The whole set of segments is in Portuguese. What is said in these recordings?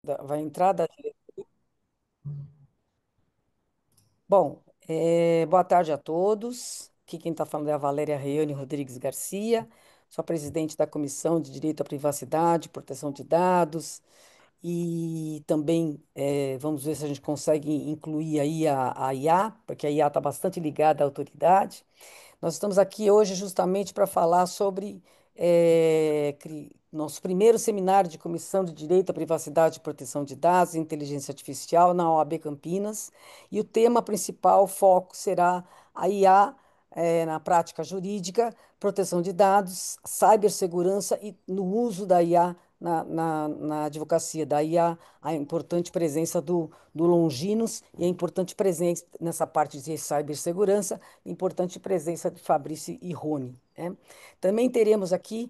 Vai entrar da... Bom, boa tarde a todos. Aqui quem está falando é a Valéria Reane Rodrigues Garcia, sou a presidente da Comissão de Direito à Privacidade, Proteção de Dados, e também vamos ver se a gente consegue incluir aí a IA, porque a IA está bastante ligada à autoridade. Nós estamos aqui hoje justamente para falar sobre nosso primeiro seminário de Comissão de Direito à Privacidade e Proteção de Dados e Inteligência Artificial na OAB Campinas. E o tema principal, foco, será a IA na prática jurídica, proteção de dados, cibersegurança e no uso da IA na advocacia. Daí a importante presença do Longinos e a importante presença nessa parte de cibersegurança, importante presença de Fabrício e Rony, né? Também teremos aqui,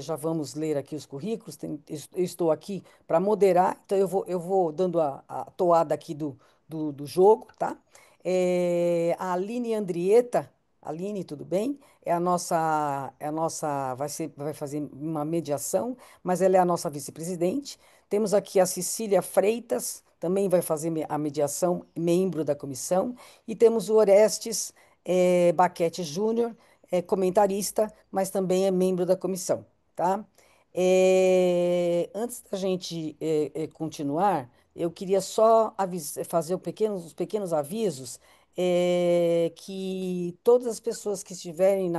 já vamos ler aqui os currículos, eu estou aqui para moderar, então eu vou dando a toada aqui do jogo, tá? A Aline Andrieta, Aline, tudo bem? Vai fazer uma mediação, mas ela é a nossa vice-presidente. Temos aqui a Cecília Freitas, também vai fazer a mediação, membro da comissão. E temos o Orestes Baquete Júnior, comentarista, mas também é membro da comissão, tá? Antes da gente continuar, eu queria só fazer uns pequenos avisos que todas as pessoas que estiverem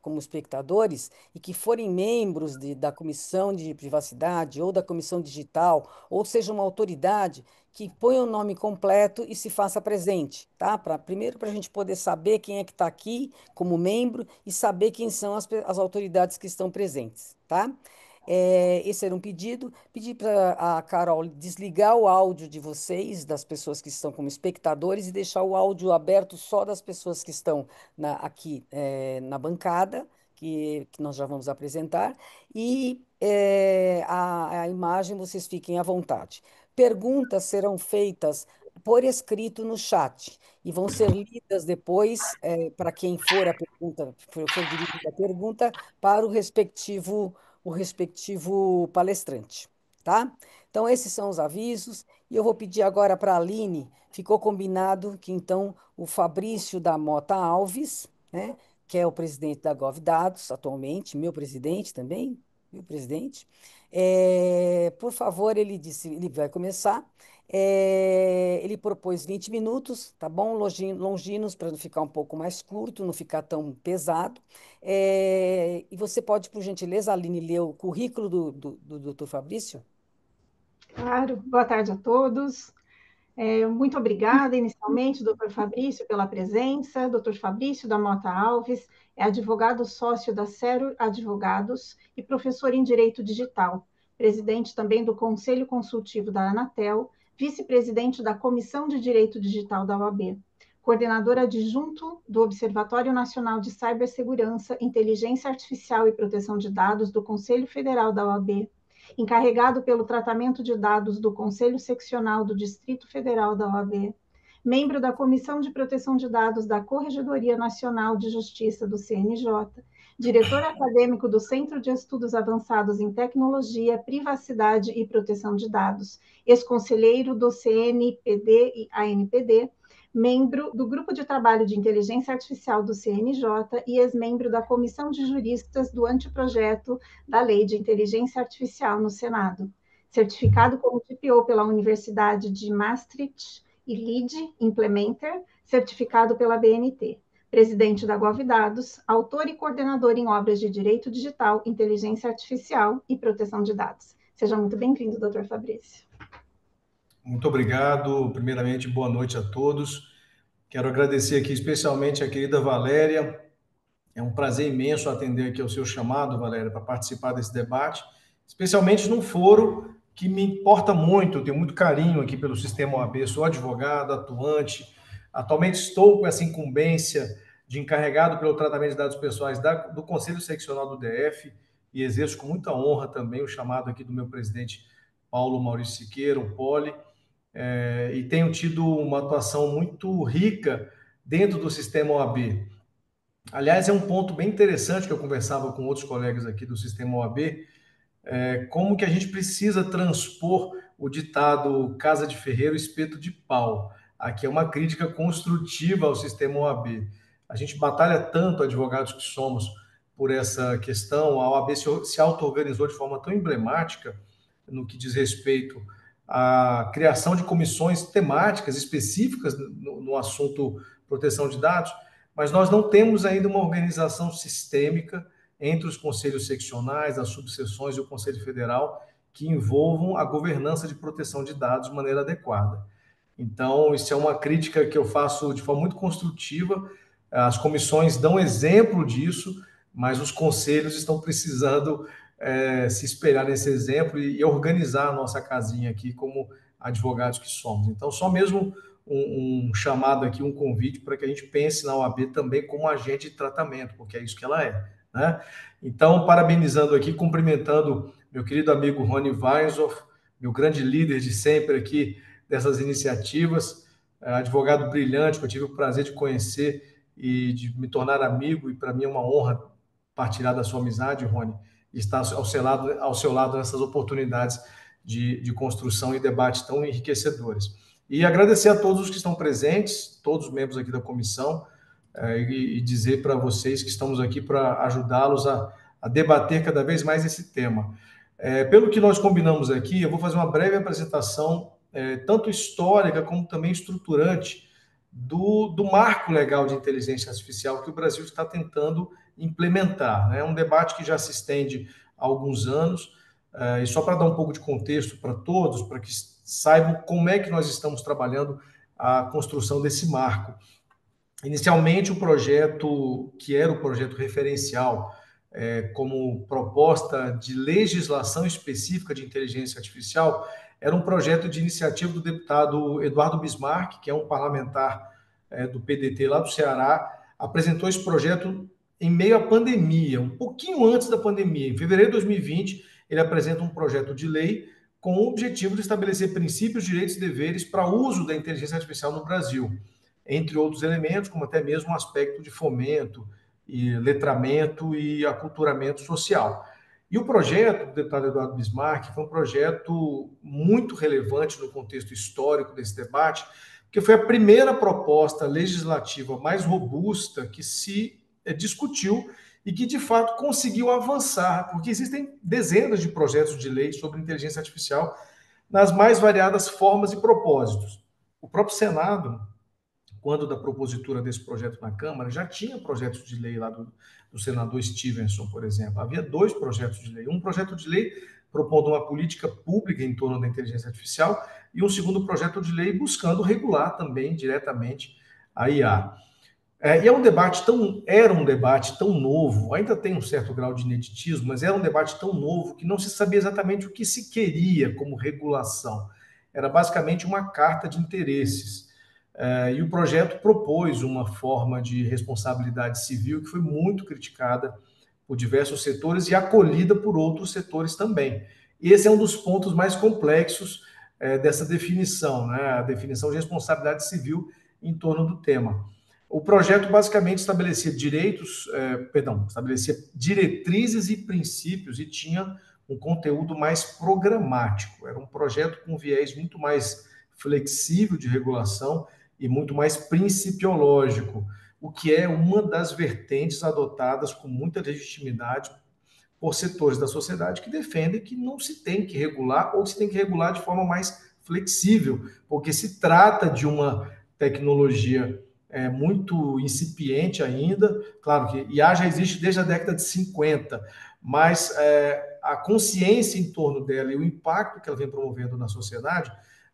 como espectadores e que forem membros da Comissão de Privacidade ou da Comissão Digital, ou seja, uma autoridade, que ponha o nome completo e se faça presente, tá? Primeiro, para a gente poder saber quem é que está aqui como membro e saber quem são as autoridades que estão presentes, tá? Esse era um pedido. Pedi para a Carol desligar o áudio de vocês, das pessoas que estão como espectadores, e deixar o áudio aberto só das pessoas que estão aqui na bancada, que nós já vamos apresentar. E a imagem, vocês fiquem à vontade. Perguntas serão feitas por escrito no chat e vão ser lidas depois, para quem for a pergunta, for dirigida a pergunta, para o respectivo palestrante, tá? Então, esses são os avisos, e eu vou pedir agora para a Aline, ficou combinado que então o Fabrício da Mota Alves, né, que é o presidente da GovDados atualmente, meu presidente também, meu presidente, por favor, ele disse, ele vai começar, ele propôs 20 minutos, tá bom, Longinos, para não ficar um pouco mais curto, não ficar tão pesado. E você pode, por gentileza, Aline, ler o currículo do Dr. Fabrício? Claro, boa tarde a todos. Muito obrigada, inicialmente, doutor Fabrício, pela presença. Doutor Fabrício da Mota Alves é advogado sócio da Cero Advogados e professor em Direito Digital, presidente também do Conselho Consultivo da Anatel, vice-presidente da Comissão de Direito Digital da OAB, coordenador adjunto do Observatório Nacional de Cibersegurança, Inteligência Artificial e Proteção de Dados do Conselho Federal da OAB, encarregado pelo tratamento de dados do Conselho Seccional do Distrito Federal da OAB, membro da Comissão de Proteção de Dados da Corregedoria Nacional de Justiça do CNJ, diretor acadêmico do Centro de Estudos Avançados em Tecnologia, Privacidade e Proteção de Dados, ex-conselheiro do CNPD e ANPD, membro do Grupo de Trabalho de Inteligência Artificial do CNJ e ex-membro da Comissão de Juristas do Anteprojeto da Lei de Inteligência Artificial no Senado. Certificado como TPO pela Universidade de Maastricht e Lead Implementer, certificado pela BNT. Presidente da GovDados, autor e coordenador em obras de Direito Digital, Inteligência Artificial e Proteção de Dados. Seja muito bem-vindo, doutor Fabrício. Muito obrigado. Primeiramente, boa noite a todos. Quero agradecer aqui especialmente a querida Valéria. É um prazer imenso atender aqui ao seu chamado, Valéria, para participar desse debate, especialmente num foro que me importa muito. Eu tenho muito carinho aqui pelo sistema OAB. Sou advogado, atuante. Atualmente estou com essa incumbência de encarregado pelo tratamento de dados pessoais do Conselho Seccional do DF e exerço com muita honra também o chamado aqui do meu presidente Paulo Maurício Siqueira, o Poli. E tenho tido uma atuação muito rica dentro do sistema OAB. Aliás, é um ponto bem interessante que eu conversava com outros colegas aqui do sistema OAB. como que a gente precisa transpor o ditado casa de ferreiro, espeto de pau. Aqui é uma crítica construtiva ao sistema OAB. A gente batalha tanto, advogados que somos, por essa questão. A OAB se auto-organizou de forma tão emblemática no que diz respeito à criação de comissões temáticas específicas no assunto proteção de dados, mas nós não temos ainda uma organização sistêmica entre os conselhos seccionais, as subseções e o Conselho Federal que envolvam a governança de proteção de dados de maneira adequada. Então, isso é uma crítica que eu faço de forma muito construtiva. As comissões dão exemplo disso, mas os conselhos estão precisando se espelhar nesse exemplo e organizar a nossa casinha aqui como advogados que somos. Então, só mesmo um chamado aqui, um convite para que a gente pense na OAB também como agente de tratamento, porque é isso que ela é, né? Então, parabenizando aqui, cumprimentando meu querido amigo Rony Weinzoff, meu grande líder de sempre aqui dessas iniciativas, advogado brilhante, que eu tive o prazer de conhecer e de me tornar amigo, e para mim é uma honra partilhar da sua amizade, Rony, e estar ao seu lado nessas oportunidades de construção e debate tão enriquecedores. E agradecer a todos os que estão presentes, todos os membros aqui da comissão, e dizer para vocês que estamos aqui para ajudá-los a debater cada vez mais esse tema. Pelo que nós combinamos aqui, eu vou fazer uma breve apresentação, tanto histórica como também estruturante, do marco legal de inteligência artificial que o Brasil está tentando implementar, né? É um debate que já se estende há alguns anos, e só para dar um pouco de contexto para todos, para que saibam como é que nós estamos trabalhando a construção desse marco. Inicialmente, o projeto, que era o projeto referencial, como proposta de legislação específica de inteligência artificial, era um projeto de iniciativa do deputado Eduardo Bismarck, que é um parlamentar do PDT lá do Ceará, apresentou esse projeto em meio à pandemia, um pouquinho antes da pandemia. Em fevereiro de 2020, ele apresenta um projeto de lei com o objetivo de estabelecer princípios, direitos e deveres para o uso da inteligência artificial no Brasil, entre outros elementos, como até mesmo um aspecto de fomento, e letramento e aculturamento social. E o projeto do deputado Eduardo Bismarck foi um projeto muito relevante no contexto histórico desse debate, porque foi a primeira proposta legislativa mais robusta que se discutiu e que, de fato, conseguiu avançar, porque existem dezenas de projetos de lei sobre inteligência artificial nas mais variadas formas e propósitos. O próprio Senado, quando da propositura desse projeto na Câmara, já tinha projetos de lei lá do senador Stevenson, por exemplo. Havia 2 projetos de lei. Um projeto de lei propondo uma política pública em torno da inteligência artificial e um segundo projeto de lei buscando regular também diretamente a IA. E era um debate tão novo, ainda tem um certo grau de ineditismo, mas era um debate tão novo que não se sabia exatamente o que se queria como regulação. Era basicamente uma carta de interesses. E o projeto propôs uma forma de responsabilidade civil que foi muito criticada por diversos setores e acolhida por outros setores também. E esse é um dos pontos mais complexos dessa definição, né? A definição de responsabilidade civil em torno do tema. O projeto basicamente estabelecia estabelecia diretrizes e princípios e tinha um conteúdo mais programático. Era um projeto com viés muito mais flexível de regulação e muito mais principiológico, o que é uma das vertentes adotadas com muita legitimidade por setores da sociedade que defendem que não se tem que regular ou se tem que regular de forma mais flexível, porque se trata de uma tecnologia muito incipiente ainda. Claro que IA já existe desde a década de 50, mas a consciência em torno dela e o impacto que ela vem promovendo na sociedade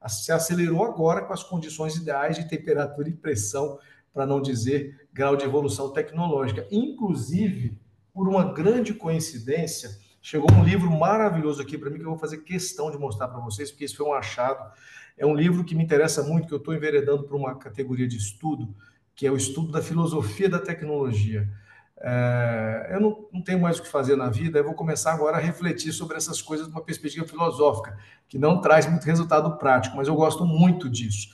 se acelerou agora com as condições ideais de temperatura e pressão, para não dizer grau de evolução tecnológica. Inclusive, por uma grande coincidência, chegou um livro maravilhoso aqui para mim, que eu vou fazer questão de mostrar para vocês, porque esse foi um achado. É um livro que me interessa muito, que eu estou enveredando para uma categoria de estudo, que é o estudo da filosofia da tecnologia. Eu não tenho mais o que fazer na vida, eu vou começar agora a refletir sobre essas coisas de uma perspectiva filosófica, que não traz muito resultado prático, mas eu gosto muito disso.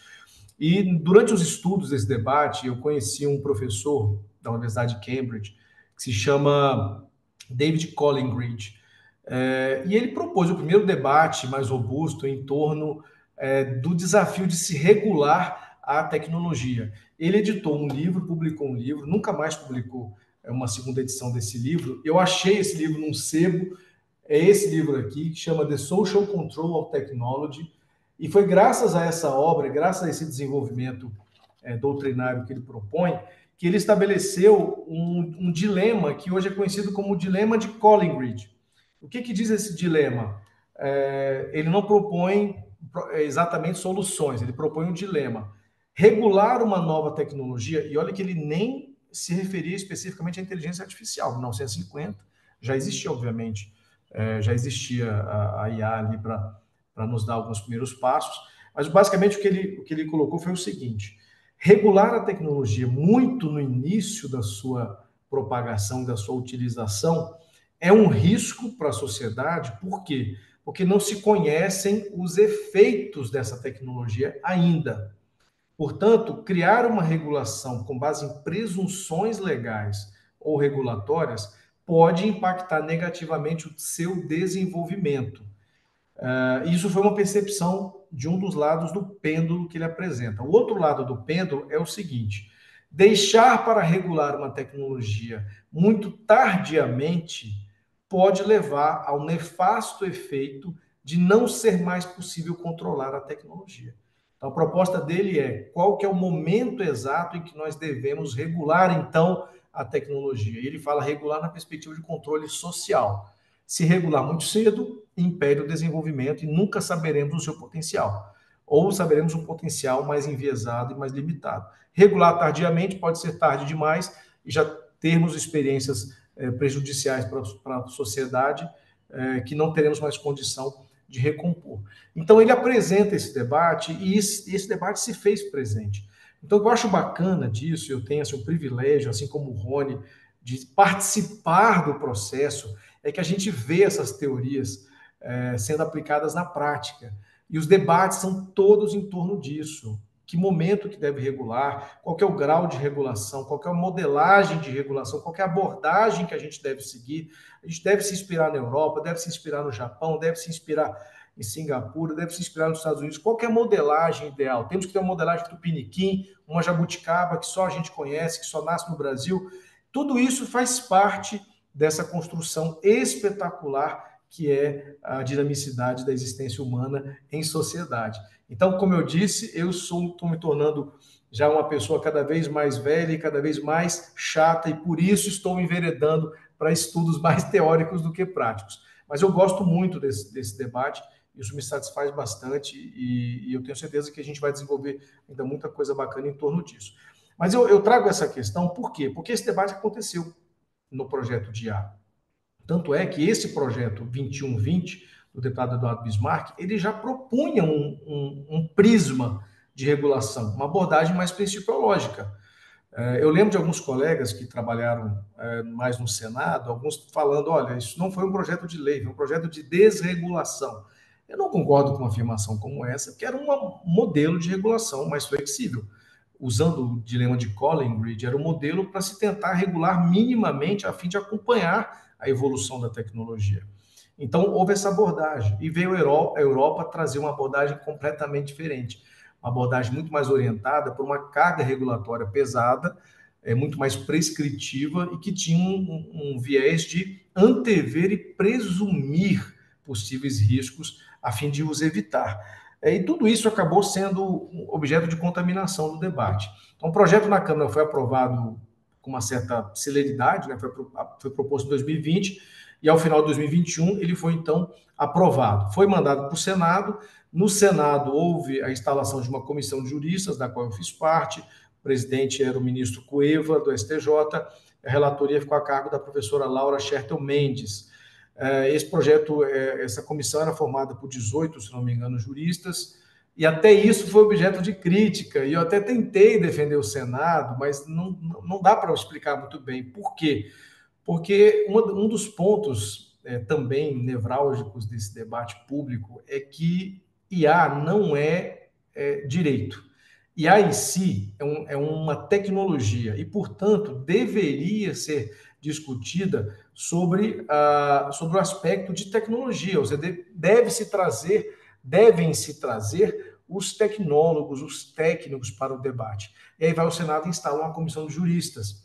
E durante os estudos desse debate, eu conheci um professor da Universidade de Cambridge, que se chama David Collingridge. E ele propôs o primeiro debate mais robusto em torno do desafio de se regular a tecnologia. Ele editou um livro, publicou um livro, nunca mais publicou uma segunda edição desse livro. Eu achei esse livro num sebo, é esse livro aqui, que chama The Social Control of Technology, e foi graças a essa obra, graças a esse desenvolvimento doutrinário que ele propõe, que ele estabeleceu um dilema que hoje é conhecido como o dilema de Collingridge. O que diz esse dilema? Ele não propõe exatamente soluções, ele propõe um dilema. Regular uma nova tecnologia, e olha que ele nem se referia especificamente à inteligência artificial. Em 1950 já existia, obviamente, já existia a IA ali para nos dar alguns primeiros passos, mas basicamente o que ele colocou foi o seguinte: regular a tecnologia muito no início da sua propagação, da sua utilização, é um risco para a sociedade. Por quê? Porque não se conhecem os efeitos dessa tecnologia ainda. Portanto, criar uma regulação com base em presunções legais ou regulatórias pode impactar negativamente o seu desenvolvimento. Isso foi uma percepção de um dos lados do pêndulo que ele apresenta. O outro lado do pêndulo é o seguinte: deixar para regular uma tecnologia muito tardiamente pode levar ao nefasto efeito de não ser mais possível controlar a tecnologia. Então, a proposta dele é: qual que é o momento exato em que nós devemos regular, então, a tecnologia? E ele fala regular na perspectiva de controle social. Se regular muito cedo, impede o desenvolvimento e nunca saberemos o seu potencial. Ou saberemos um potencial mais enviesado e mais limitado. Regular tardiamente pode ser tarde demais e já termos experiências prejudiciais para a sociedade que não teremos mais condição de recompor. Então, ele apresenta esse debate e esse debate se fez presente. Então, eu acho bacana disso, eu tenho assim, o privilégio, assim como o Rony, de participar do processo, é que a gente vê essas teorias sendo aplicadas na prática. E os debates são todos em torno disso. Que momento que deve regular, qual que é o grau de regulação, qual que é a modelagem de regulação, qual que é a abordagem que a gente deve seguir. A gente deve se inspirar na Europa, deve se inspirar no Japão, deve se inspirar em Singapura, deve se inspirar nos Estados Unidos. Qual que é a modelagem ideal? Temos que ter uma modelagem tupiniquim, uma jabuticaba que só a gente conhece, que só nasce no Brasil. Tudo isso faz parte dessa construção espetacular que é a dinamicidade da existência humana em sociedade. Então, como eu disse, eu estou me tornando já uma pessoa cada vez mais velha e cada vez mais chata, e por isso estou me enveredando para estudos mais teóricos do que práticos. Mas eu gosto muito desse debate, isso me satisfaz bastante, e eu tenho certeza que a gente vai desenvolver ainda muita coisa bacana em torno disso. Mas eu trago essa questão, por quê? Porque esse debate aconteceu no projeto de IA. Tanto é que esse projeto 2120, do deputado Eduardo Bismarck, ele já propunha um prisma de regulação, uma abordagem mais principiológica. Eu lembro de alguns colegas que trabalharam mais no Senado, alguns falando: olha, isso não foi um projeto de lei, foi um projeto de desregulação. Eu não concordo com uma afirmação como essa, porque era um modelo de regulação mais flexível. Usando o dilema de Collingridge, era um modelo para se tentar regular minimamente a fim de acompanhar a evolução da tecnologia. Então, houve essa abordagem, e veio a Europa trazer uma abordagem completamente diferente, uma abordagem muito mais orientada por uma carga regulatória pesada, muito mais prescritiva, e que tinha um viés de antever e presumir possíveis riscos a fim de os evitar. E tudo isso acabou sendo objeto de contaminação do debate. Então, o projeto na Câmara foi aprovado com uma certa celeridade, né? Foi proposto em 2020, e ao final de 2021 ele foi, então, aprovado. Foi mandado para o Senado. No Senado houve a instalação de uma comissão de juristas, da qual eu fiz parte. O presidente era o ministro Cueva, do STJ. A relatoria ficou a cargo da professora Laura Schertel Mendes. Esse projeto, essa comissão era formada por 18, se não me engano, juristas, e até isso foi objeto de crítica, e eu até tentei defender o Senado, mas não dá para explicar muito bem. Por quê? Porque um dos pontos também nevrálgicos desse debate público é que IA não é direito. IA em si é uma tecnologia e, portanto, deveria ser discutida sobre o aspecto de tecnologia. Ou seja, devem-se trazer os tecnólogos, os técnicos para o debate. E aí vai o Senado instalar uma comissão de juristas.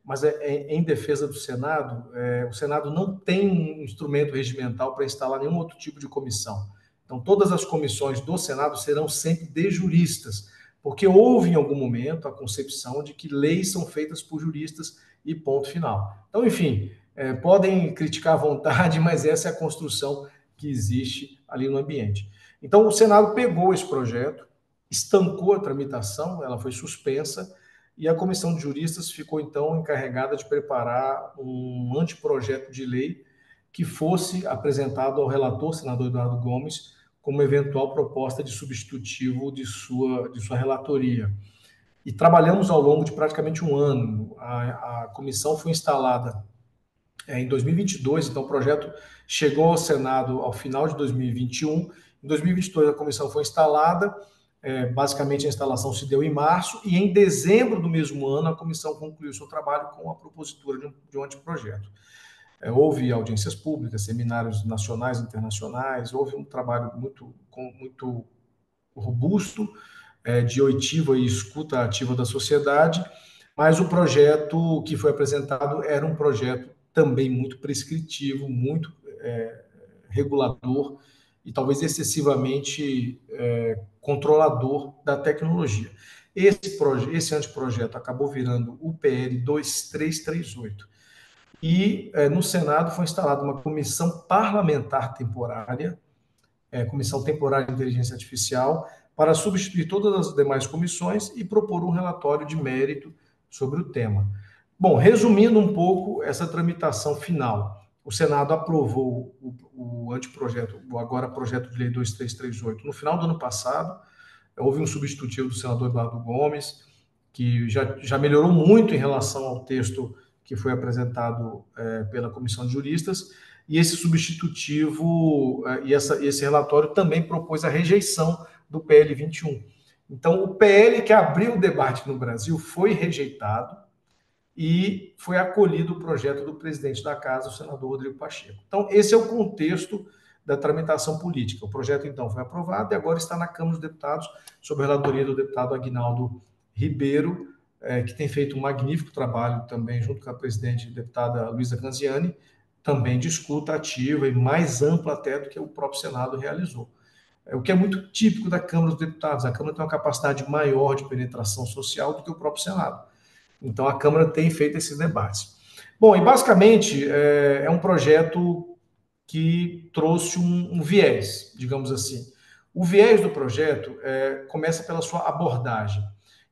Mas em defesa do Senado, o Senado não tem um instrumento regimental para instalar nenhum outro tipo de comissão. Então, todas as comissões do Senado serão sempre de juristas, porque houve em algum momento a concepção de que leis são feitas por juristas e ponto final. Então, enfim, podem criticar à vontade, mas essa é a construção que existe ali no ambiente. Então, o Senado pegou esse projeto, estancou a tramitação, ela foi suspensa, e a comissão de juristas ficou, então, encarregada de preparar um anteprojeto de lei que fosse apresentado ao relator, senador Eduardo Gomes, como eventual proposta de substitutivo de sua relatoria. E trabalhamos ao longo de praticamente um ano. A comissão foi instalada em 2022, então o projeto chegou ao Senado ao final de 2021. Em 2022, a comissão foi instalada. Basicamente, a instalação se deu em março, e em dezembro do mesmo ano, a comissão concluiu seu trabalho com a propositura de um anteprojeto. Houve audiências públicas, seminários nacionais e internacionais, houve um trabalho muito robusto, de oitiva e escuta ativa da sociedade, mas o projeto que foi apresentado era um projeto também muito prescritivo, muito regulador, e talvez excessivamente controlador da tecnologia. Esse anteprojeto acabou virando o PL 2338. E no Senado foi instalada uma comissão parlamentar temporária, Comissão Temporária de Inteligência Artificial, para substituir todas as demais comissões e propor um relatório de mérito sobre o tema. Bom, resumindo um pouco essa tramitação final, o Senado aprovou o anteprojeto, o agora projeto de lei 2338, no final do ano passado. Houve um substitutivo do senador Eduardo Gomes, que já melhorou muito em relação ao texto que foi apresentado pela Comissão de Juristas, e esse substitutivo esse relatório também propôs a rejeição do PL 21. Então, o PL que abriu o debate no Brasil foi rejeitado, e foi acolhido o projeto do presidente da Casa, o senador Rodrigo Pacheco. Então, esse é o contexto da tramitação política. O projeto, então, foi aprovado e agora está na Câmara dos Deputados, sob a relatoria do deputado Aguinaldo Ribeiro, que tem feito um magnífico trabalho também, junto com a presidente a deputada Luísa Canziani, também de escuta ativa e mais ampla até do que o próprio Senado realizou. O que é muito típico da Câmara dos Deputados. A Câmara tem uma capacidade maior de penetração social do que o próprio Senado. Então, a Câmara tem feito esses debates. Bom, e basicamente é um projeto que trouxe um viés, digamos assim. O viés do projeto começa pela sua abordagem.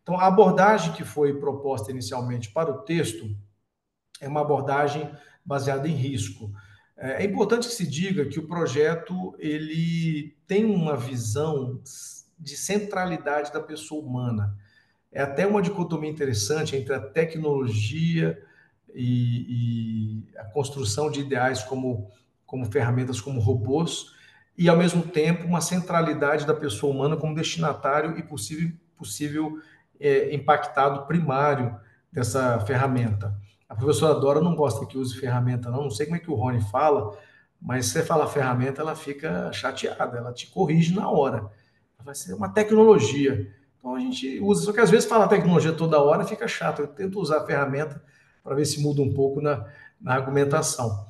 Então, a abordagem que foi proposta inicialmente para o texto é uma abordagem baseada em risco. É importante que se diga que o projeto ele tem uma visão de centralidade da pessoa humana. É até uma dicotomia interessante entre a tecnologia e a construção de ideais como ferramentas, como robôs, e, ao mesmo tempo, uma centralidade da pessoa humana como destinatário e possível impactado primário dessa ferramenta. A professora Dora não gosta que use ferramenta, não sei como é que o Rony fala, mas se você fala ferramenta, ela fica chateada, ela te corrige na hora. Vai ser uma tecnologia. Então a gente usa, só que às vezes falar tecnologia toda hora fica chato. Eu tento usar a ferramenta para ver se muda um pouco na argumentação.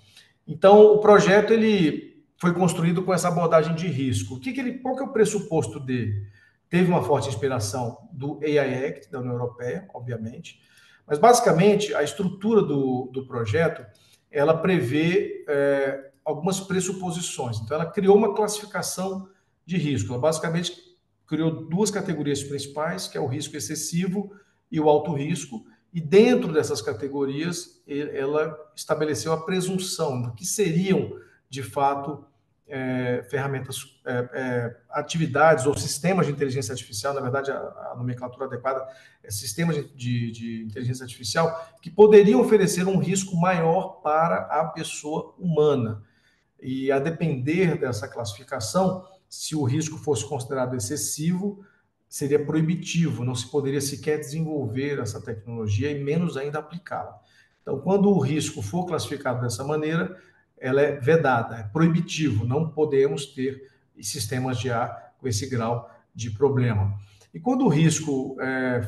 Então o projeto ele foi construído com essa abordagem de risco. Qual que é o pressuposto dele? Teve uma forte inspiração do AI Act da União Europeia, obviamente, mas basicamente a estrutura do projeto ela prevê algumas pressuposições. Então ela criou uma classificação de risco. Ela basicamente criou duas categorias principais, que é o risco excessivo e o alto risco, e dentro dessas categorias ela estabeleceu a presunção do que seriam, de fato, ferramentas, atividades ou sistemas de inteligência artificial, na verdade a nomenclatura adequada é sistemas de inteligência artificial, que poderiam oferecer um risco maior para a pessoa humana. E a depender dessa classificação, se o risco fosse considerado excessivo, seria proibitivo, não se poderia sequer desenvolver essa tecnologia e menos ainda aplicá-la. Então, quando o risco for classificado dessa maneira, ela é vedada, é proibitivo, não podemos ter sistemas de ar com esse grau de problema. E quando o risco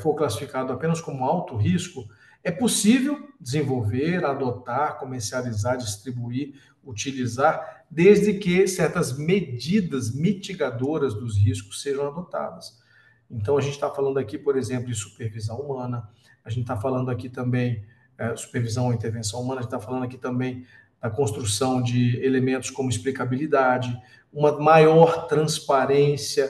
for classificado apenas como alto risco, é possível desenvolver, adotar, comercializar, distribuir, utilizar, desde que certas medidas mitigadoras dos riscos sejam adotadas. Então, a gente está falando aqui, por exemplo, de supervisão humana, a gente está falando aqui também supervisão ou intervenção humana, a gente está falando aqui também da construção de elementos como explicabilidade, uma maior transparência,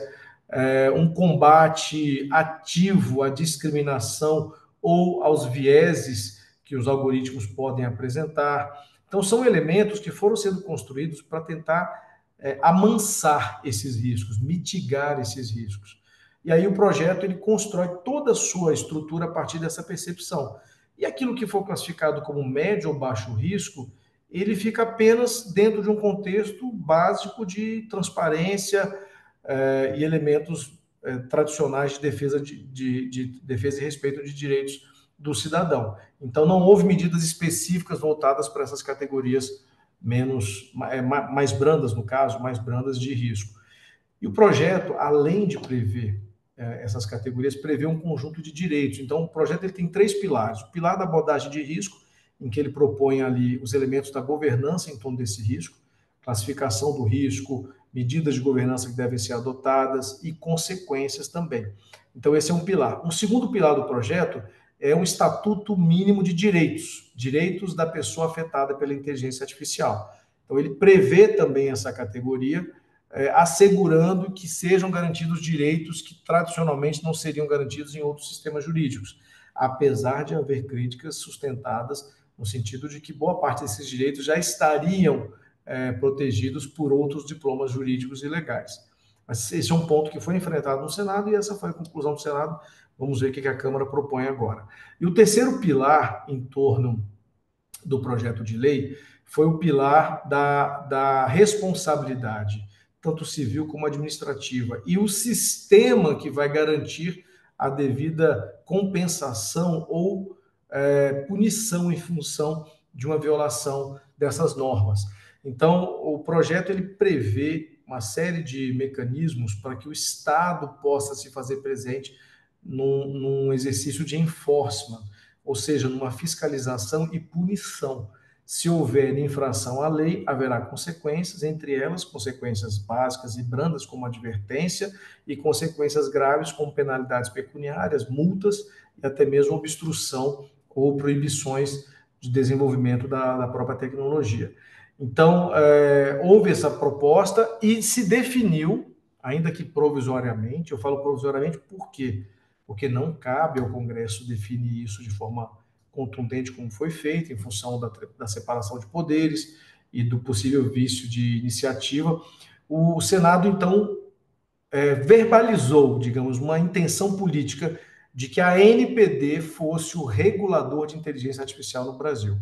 um combate ativo à discriminação ou aos vieses que os algoritmos podem apresentar. Então, são elementos que foram sendo construídos para tentar amansar esses riscos, mitigar esses riscos. E aí o projeto ele constrói toda a sua estrutura a partir dessa percepção. E aquilo que for classificado como médio ou baixo risco, ele fica apenas dentro de um contexto básico de transparência e elementos tradicionais de defesa, de defesa e respeito de direitos do cidadão. Então, não houve medidas específicas voltadas para essas categorias mais brandas, no caso, mais brandas de risco. E o projeto, além de prever essas categorias, prevê um conjunto de direitos. Então, o projeto ele tem 3 pilares. O pilar da abordagem de risco, em que ele propõe ali os elementos da governança em torno desse risco, classificação do risco, medidas de governança que devem ser adotadas e consequências também. Então, esse é um pilar. Um segundo pilar do projeto é um estatuto mínimo de direitos, direitos da pessoa afetada pela inteligência artificial. Então, ele prevê também essa categoria, assegurando que sejam garantidos direitos que tradicionalmente não seriam garantidos em outros sistemas jurídicos, apesar de haver críticas sustentadas no sentido de que boa parte desses direitos já estariam protegidos por outros diplomas jurídicos e legais. Mas esse é um ponto que foi enfrentado no Senado e essa foi a conclusão do Senado. Vamos ver o que a Câmara propõe agora. E o terceiro pilar em torno do projeto de lei foi o pilar da responsabilidade, tanto civil como administrativa, e o sistema que vai garantir a devida compensação ou punição em função de uma violação dessas normas. Então, o projeto ele prevê uma série de mecanismos para que o Estado possa se fazer presente num exercício de enforcement, ou seja, numa fiscalização e punição. Se houver infração à lei, haverá consequências, entre elas consequências básicas e brandas, como advertência, e consequências graves, como penalidades pecuniárias, multas e até mesmo obstrução ou proibições de desenvolvimento da própria tecnologia. Então, houve essa proposta e se definiu, ainda que provisoriamente, eu falo provisoriamente por quê? Porque não cabe ao Congresso definir isso de forma contundente como foi feito, em função da separação de poderes e do possível vício de iniciativa. O Senado, então, verbalizou, digamos, uma intenção política de que a ANPD fosse o regulador de inteligência artificial no Brasil.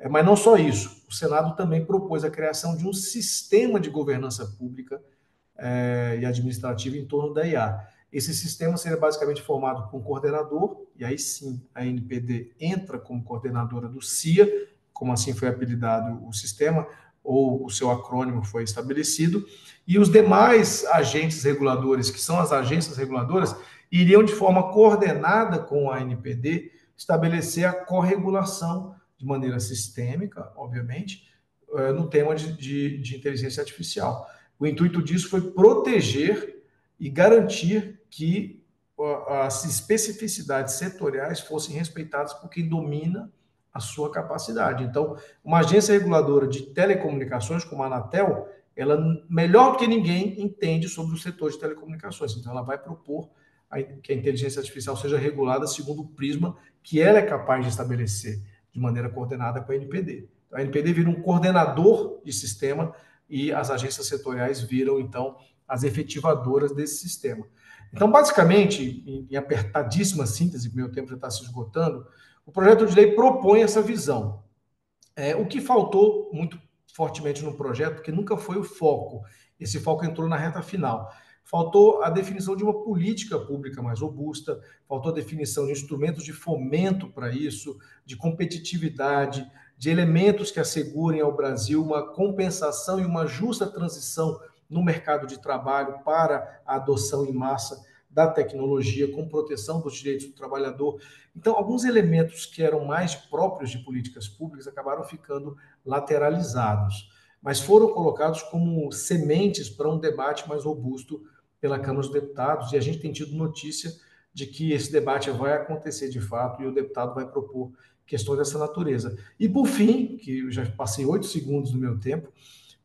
Mas não só isso, o Senado também propôs a criação de um sistema de governança pública e administrativa em torno da IA. Esse sistema seria basicamente formado por um coordenador, e aí sim a ANPD entra como coordenadora do CIA, como assim foi apelidado o sistema, ou o seu acrônimo foi estabelecido, e os demais agentes reguladores, que são as agências reguladoras, iriam de forma coordenada com a ANPD estabelecer a corregulação de maneira sistêmica, obviamente, no tema de inteligência artificial. O intuito disso foi proteger e garantir que as especificidades setoriais fossem respeitadas por quem domina a sua capacidade. Então, uma agência reguladora de telecomunicações, como a Anatel, ela, melhor do que ninguém, entende sobre o setor de telecomunicações. Então, ela vai propor que a inteligência artificial seja regulada segundo o prisma que ela é capaz de estabelecer de maneira coordenada com a ANPD. A ANPD vira um coordenador de sistema e as agências setoriais viram, então, as efetivadoras desse sistema. Então, basicamente, em apertadíssima síntese, meu tempo já está se esgotando, o projeto de lei propõe essa visão. O que faltou muito fortemente no projeto, porque nunca foi o foco, esse foco entrou na reta final, faltou a definição de uma política pública mais robusta, faltou a definição de instrumentos de fomento para isso, de competitividade, de elementos que assegurem ao Brasil uma compensação e uma justa transição no mercado de trabalho para a adoção em massa da tecnologia, com proteção dos direitos do trabalhador. Então, alguns elementos que eram mais próprios de políticas públicas acabaram ficando lateralizados, mas foram colocados como sementes para um debate mais robusto pela Câmara dos Deputados, e a gente tem tido notícia de que esse debate vai acontecer de fato e o deputado vai propor questões dessa natureza. E, por fim, que eu já passei 8 segundos do meu tempo,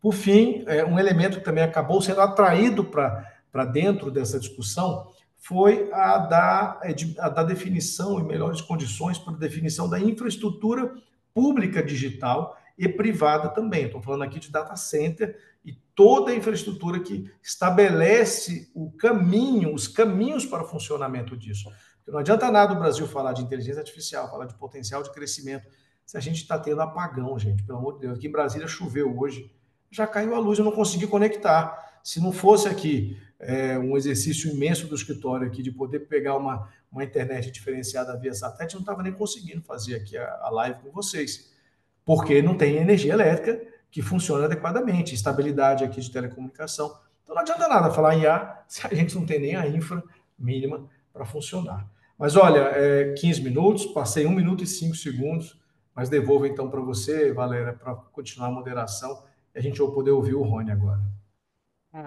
por fim, um elemento que também acabou sendo atraído para dentro dessa discussão foi a da definição e melhores condições para a definição da infraestrutura pública digital e privada também. Estou falando aqui de data center e toda a infraestrutura que estabelece os caminhos para o funcionamento disso. Porque não adianta nada o Brasil falar de inteligência artificial, falar de potencial de crescimento, se a gente está tendo apagão, gente, pelo amor de Deus. Aqui em Brasília choveu hoje, já caiu a luz, eu não consegui conectar. Se não fosse aqui um exercício imenso do escritório aqui de poder pegar uma internet diferenciada via satélite, eu não estava nem conseguindo fazer aqui a live com vocês, porque não tem energia elétrica que funcione adequadamente, estabilidade aqui de telecomunicação. Então não adianta nada falar em IA se a gente não tem nem a infra mínima para funcionar. Mas olha, 15 minutos, passei 1 minuto e 5 segundos, mas devolvo então para você, Valéria, para continuar a moderação e a gente vai poder ouvir o Rony agora.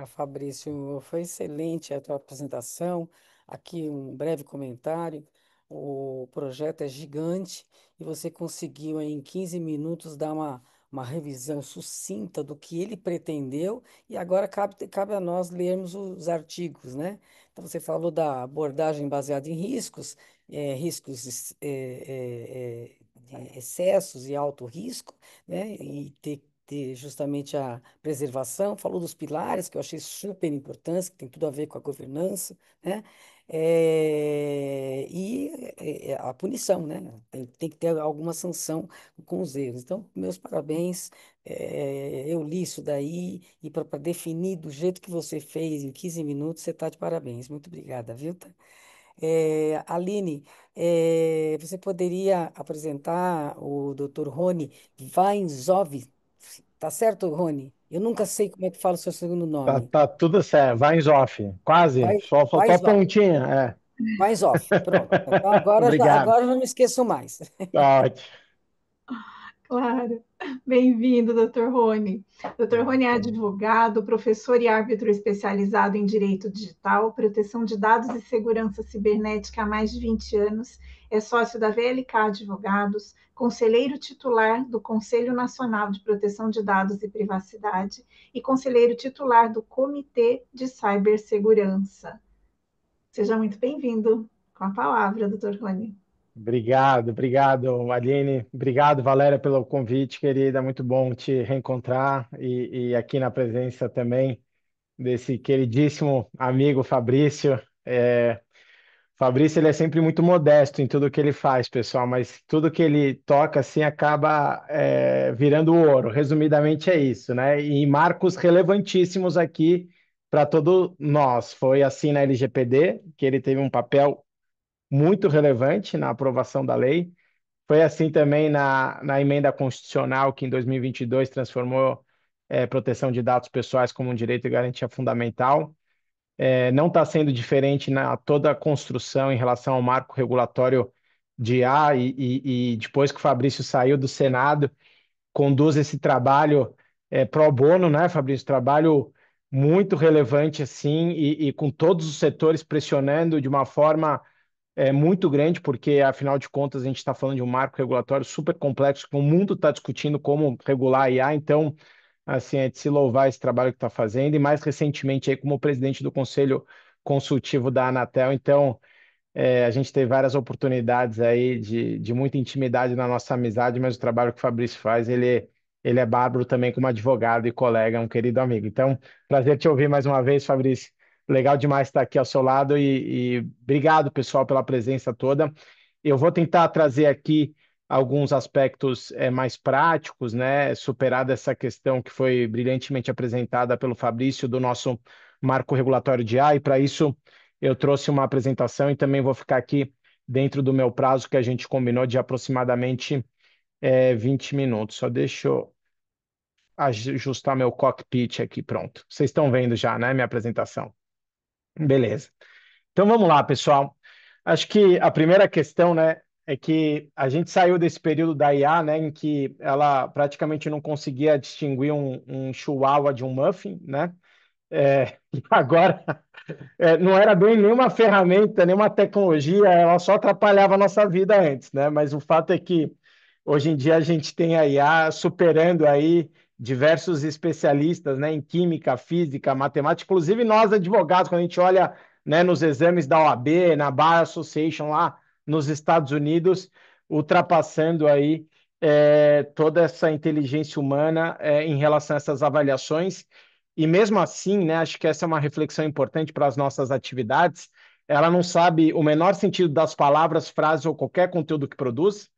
Fabrício, foi excelente a tua apresentação. Aqui um breve comentário. O projeto é gigante e você conseguiu aí, em 15 minutos dar uma revisão sucinta do que ele pretendeu e agora cabe a nós lermos os artigos, né? Então você falou da abordagem baseada em riscos, riscos de excessos e alto risco, né? E ter justamente a preservação, falou dos pilares, que eu achei super importantes, que tem tudo a ver com a governança, né? A punição, né? Tem que ter alguma sanção com os erros. Então, meus parabéns. Eu li isso daí e para definir do jeito que você fez em 15 minutos, você está de parabéns. Muito obrigada, viu? Aline, você poderia apresentar o Dr. Rony Vainzov, tá certo, Rony? Eu nunca sei como é que fala o seu segundo Tá, nome. tá tudo certo. Weinzoff, quase. Só faltou a Vainzov, pontinha. Vainzov, pronto. Então Obrigado. agora eu não me esqueço mais. Tá ótimo. Claro. Bem-vindo, doutor Rony. Doutor Rony é advogado, professor e árbitro especializado em direito digital, proteção de dados e segurança cibernética há mais de 20 anos, é sócio da VLK Advogados, conselheiro titular do Conselho Nacional de Proteção de Dados e Privacidade e conselheiro titular do Comitê de Cibersegurança. Seja muito bem-vindo. Com a palavra, doutor Rony. Obrigado, Aline. Obrigado, Valéria, pelo convite, querida. Muito bom te reencontrar e aqui na presença também desse queridíssimo amigo Fabrício. Fabrício, ele é sempre muito modesto em tudo que ele faz, pessoal, mas tudo que ele toca, assim, acaba virando ouro. Resumidamente é isso, né? E marcos relevantíssimos aqui para todos nós. Foi assim na LGPD, que ele teve um papel muito relevante na aprovação da lei. Foi assim também na emenda constitucional, que em 2022 transformou proteção de dados pessoais como um direito e garantia fundamental. Não está sendo diferente na toda a construção em relação ao marco regulatório de IA e depois que o Fabrício saiu do Senado, conduz esse trabalho pro bono, né, Fabrício? Trabalho muito relevante, assim, e com todos os setores pressionando de uma forma muito grande, porque, afinal de contas, a gente está falando de um marco regulatório super complexo, que o mundo está discutindo como regular a IA, então, assim, é de se louvar esse trabalho que está fazendo, e mais recentemente aí como presidente do Conselho Consultivo da Anatel, então, a gente teve várias oportunidades aí de muita intimidade na nossa amizade, mas o trabalho que o Fabrício faz, ele é bárbaro também como advogado e colega, um querido amigo. Então, prazer te ouvir mais uma vez, Fabrício. Legal demais estar aqui ao seu lado e obrigado, pessoal, pela presença toda. Eu vou tentar trazer aqui alguns aspectos mais práticos, né? Superada essa questão que foi brilhantemente apresentada pelo Fabrício do nosso marco regulatório de IA, e para isso eu trouxe uma apresentação e também vou ficar aqui dentro do meu prazo que a gente combinou de aproximadamente 20 minutos. Só deixa eu ajustar meu cockpit aqui, pronto. Vocês estão vendo já, né, minha apresentação? Beleza. Então vamos lá, pessoal. Acho que a primeira questão, né, é que a gente saiu desse período da IA, né, em que ela praticamente não conseguia distinguir um chihuahua de um muffin, né? E agora não era bem nenhuma ferramenta, nenhuma tecnologia, ela só atrapalhava a nossa vida antes, né? Mas o fato é que hoje em dia a gente tem a IA superando aí diversos especialistas, né, em química, física, matemática, inclusive nós advogados, quando a gente olha, né, nos exames da OAB, na Bar Association lá nos Estados Unidos, ultrapassando aí toda essa inteligência humana em relação a essas avaliações. E mesmo assim, né, acho que essa é uma reflexão importante para as nossas atividades. Ela não sabe o menor sentido das palavras, frases ou qualquer conteúdo que produz.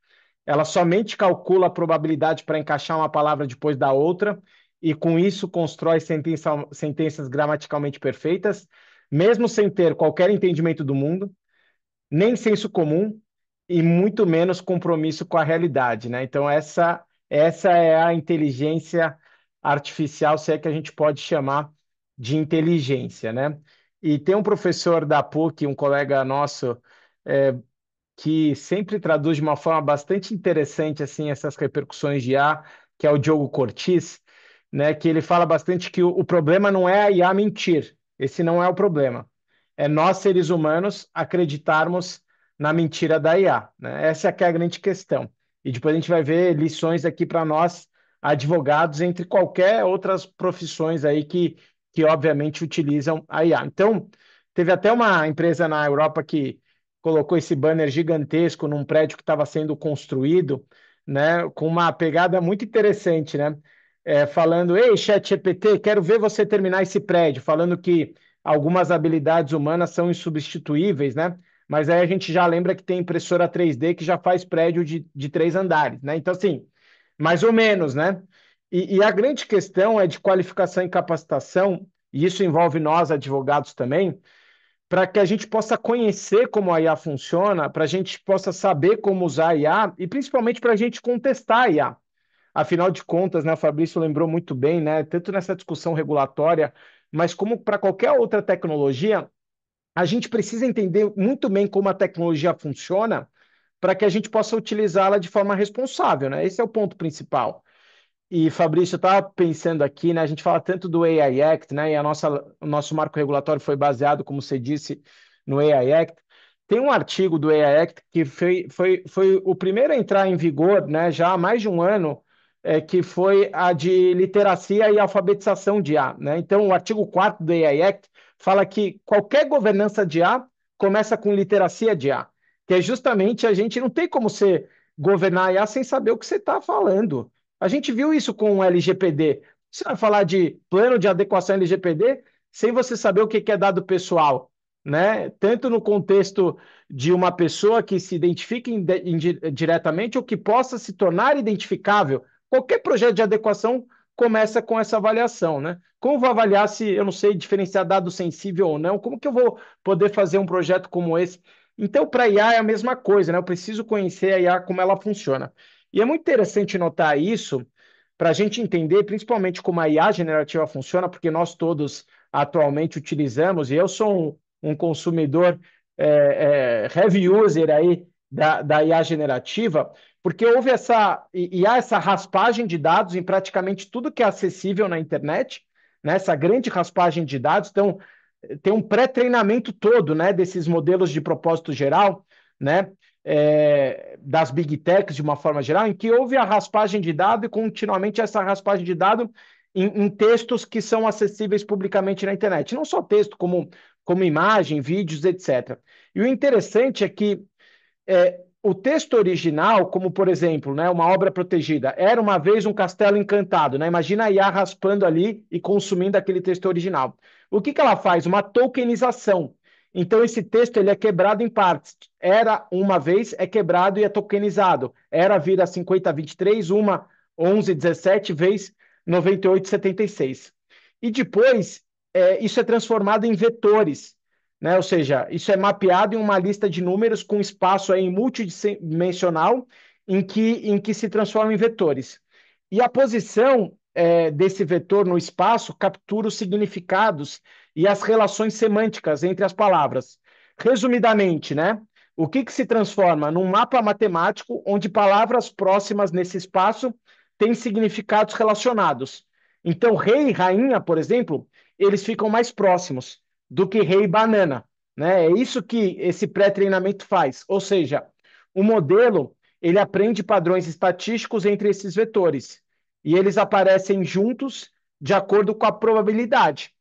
Ela somente calcula a probabilidade para encaixar uma palavra depois da outra e, com isso, constrói sentenças gramaticalmente perfeitas, mesmo sem ter qualquer entendimento do mundo, nem senso comum e muito menos compromisso com a realidade, né? Então, essa é a inteligência artificial, se é que a gente pode chamar de inteligência, né? E tem um professor da PUC, um colega nosso, é, que sempre traduz de uma forma bastante interessante assim essas repercussões de IA, que é o Diogo Cortis, né, que ele fala bastante que o problema não é a IA mentir, esse não é o problema. É nós, seres humanos, acreditarmos na mentira da IA, né? Essa é que é a grande questão. E depois a gente vai ver lições aqui para nós, advogados, entre qualquer outras profissões aí que obviamente utilizam a IA. Então, teve até uma empresa na Europa que colocou esse banner gigantesco num prédio que estava sendo construído, né, com uma pegada muito interessante, né? Falando, ei, ChatGPT, quero ver você terminar esse prédio, falando que algumas habilidades humanas são insubstituíveis, né? Mas aí a gente já lembra que tem impressora 3D que já faz prédio de 3 andares, né? Então, assim, mais ou menos, né? E a grande questão é de qualificação e capacitação, e isso envolve nós, advogados, também, para que a gente possa conhecer como a IA funciona, para a gente possa saber como usar a IA e principalmente para a gente contestar a IA. Afinal de contas, né, o Fabrício lembrou muito bem, né, tanto nessa discussão regulatória, mas como para qualquer outra tecnologia, a gente precisa entender muito bem como a tecnologia funciona para que a gente possa utilizá-la de forma responsável, né? Esse é o ponto principal. E, Fabrício, eu estava pensando aqui, né? A gente fala tanto do AI Act, né? E o nosso marco regulatório foi baseado, como você disse, no AI Act. Tem um artigo do AI Act que foi o primeiro a entrar em vigor, né? Já há mais de um ano, que foi a de literacia e alfabetização de IA, né? Então, o artigo 4º do AI Act fala que qualquer governança de IA começa com literacia de IA, que é justamente a gente não tem como você governar a IA sem saber o que você está falando. A gente viu isso com o LGPD. Você vai falar de plano de adequação LGPD sem você saber o que é dado pessoal, né? Tanto no contexto de uma pessoa que se identifique diretamente ou que possa se tornar identificável. Qualquer projeto de adequação começa com essa avaliação, né? Como vou avaliar se eu não sei diferenciar dado sensível ou não? Como que eu vou poder fazer um projeto como esse? Então, para a IA é a mesma coisa, né? Eu preciso conhecer a IA, como ela funciona. E é muito interessante notar isso para a gente entender, principalmente como a IA generativa funciona, porque nós todos atualmente utilizamos, e eu sou um consumidor heavy user aí da IA generativa, porque houve e há essa raspagem de dados em praticamente tudo que é acessível na internet, né? Essa grande raspagem de dados. Então, tem um pré-treinamento todo, né, desses modelos de propósito geral, né, das big techs de uma forma geral, em que houve a raspagem de dado e continuamente essa raspagem de dado em textos que são acessíveis publicamente na internet. Não só texto, como imagem, vídeos, etc. E o interessante é que o texto original, como por exemplo, né, uma obra protegida, era uma vez um castelo encantado, né? Imagina a IA raspando ali e consumindo aquele texto original. O que ela faz? Uma tokenização. Então esse texto ele é quebrado em partes. Era uma vez é quebrado e é tokenizado. Era vira 5023, uma 1117 vezes 9876. E depois isso é transformado em vetores, né? Ou seja, isso é mapeado em uma lista de números com espaço aí multidimensional em que se transforma em vetores. E a posição desse vetor no espaço captura os significados e as relações semânticas entre as palavras. Resumidamente, né? O que se transforma num mapa matemático onde palavras próximas nesse espaço têm significados relacionados. Então, rei e rainha, por exemplo, eles ficam mais próximos do que rei e banana, né? É isso que esse pré-treinamento faz. Ou seja, o modelo ele aprende padrões estatísticos entre esses vetores e eles aparecem juntos de acordo com a probabilidade.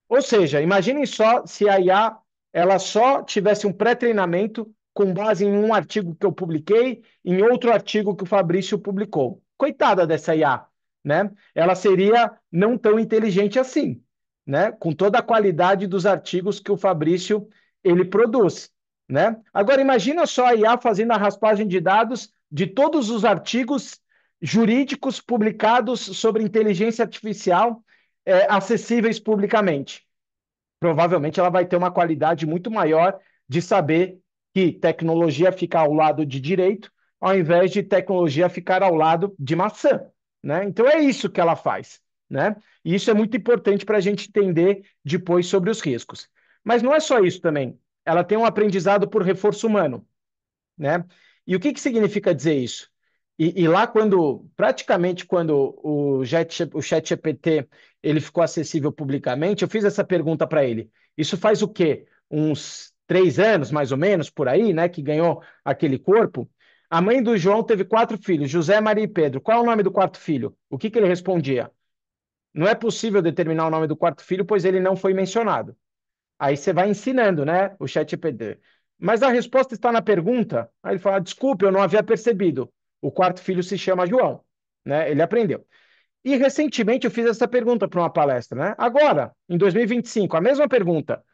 Ou seja, imaginem só se a IA ela só tivesse um pré-treinamento com base em um artigo que eu publiquei, em outro artigo que o Fabrício publicou. Coitada dessa IA, né? Ela seria não tão inteligente assim, né? Com toda a qualidade dos artigos que o Fabrício ele produz, né? Agora imagina só a IA fazendo a raspagem de dados de todos os artigos jurídicos publicados sobre inteligência artificial acessíveis publicamente. Provavelmente ela vai ter uma qualidade muito maior de saber que tecnologia fica ao lado de direito, ao invés de tecnologia ficar ao lado de maçã, né? Então é isso que ela faz, né? E isso é muito importante para a gente entender depois sobre os riscos. Mas não é só isso também. Ela tem um aprendizado por reforço humano, né? E o que significa dizer isso? E lá praticamente quando o ChatGPT ele ficou acessível publicamente, eu fiz essa pergunta para ele. Isso faz o quê? Uns 3 anos, mais ou menos, por aí, né? Que ganhou aquele corpo. A mãe do João teve 4 filhos, José, Maria e Pedro. Qual é o nome do quarto filho? O que ele respondia? Não é possível determinar o nome do quarto filho, pois ele não foi mencionado. Aí você vai ensinando, né, o ChatGPT. Mas a resposta está na pergunta. Aí ele fala: desculpe, eu não havia percebido. O quarto filho se chama João, né? Ele aprendeu. E recentemente eu fiz essa pergunta para uma palestra, né? Agora, em 2025, a mesma pergunta.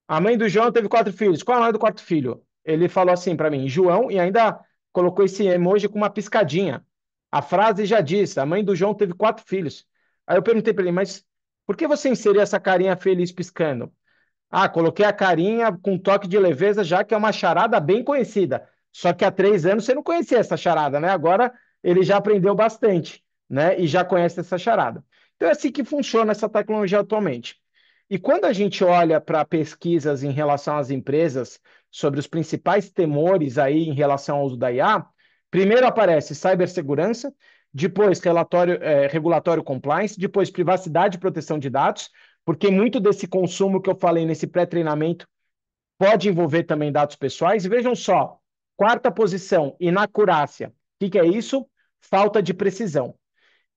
A mãe do João teve 4 filhos. Qual é o nome do quarto filho? Ele falou assim para mim, João, e ainda colocou esse emoji com uma piscadinha. A frase já diz: a mãe do João teve 4 filhos. Aí eu perguntei para ele, mas por que você inseriu essa carinha feliz piscando? Ah, coloquei a carinha com toque de leveza, já que é uma charada bem conhecida. Só que há 3 anos você não conhecia essa charada, né? Agora ele já aprendeu bastante, né? E já conhece essa charada. Então é assim que funciona essa tecnologia atualmente. E quando a gente olha para pesquisas em relação às empresas sobre os principais temores aí em relação ao uso da IA, primeiro aparece cibersegurança, depois regulatório compliance, depois privacidade e proteção de dados, porque muito desse consumo que eu falei nesse pré-treinamento pode envolver também dados pessoais. E vejam só, quarta posição, inacurácia. O que é isso? Falta de precisão.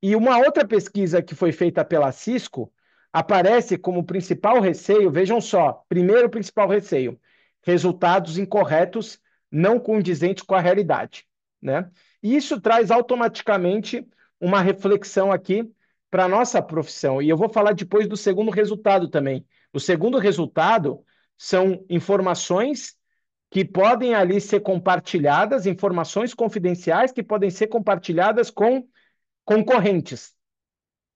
E uma outra pesquisa que foi feita pela Cisco aparece como principal receio, vejam só, primeiro principal receio, resultados incorretos, não condizentes com a realidade, né? E isso traz automaticamente uma reflexão aqui para a nossa profissão. E eu vou falar depois do segundo resultado também. O segundo resultado são informações que podem ali ser compartilhadas, informações confidenciais que podem ser compartilhadas com concorrentes,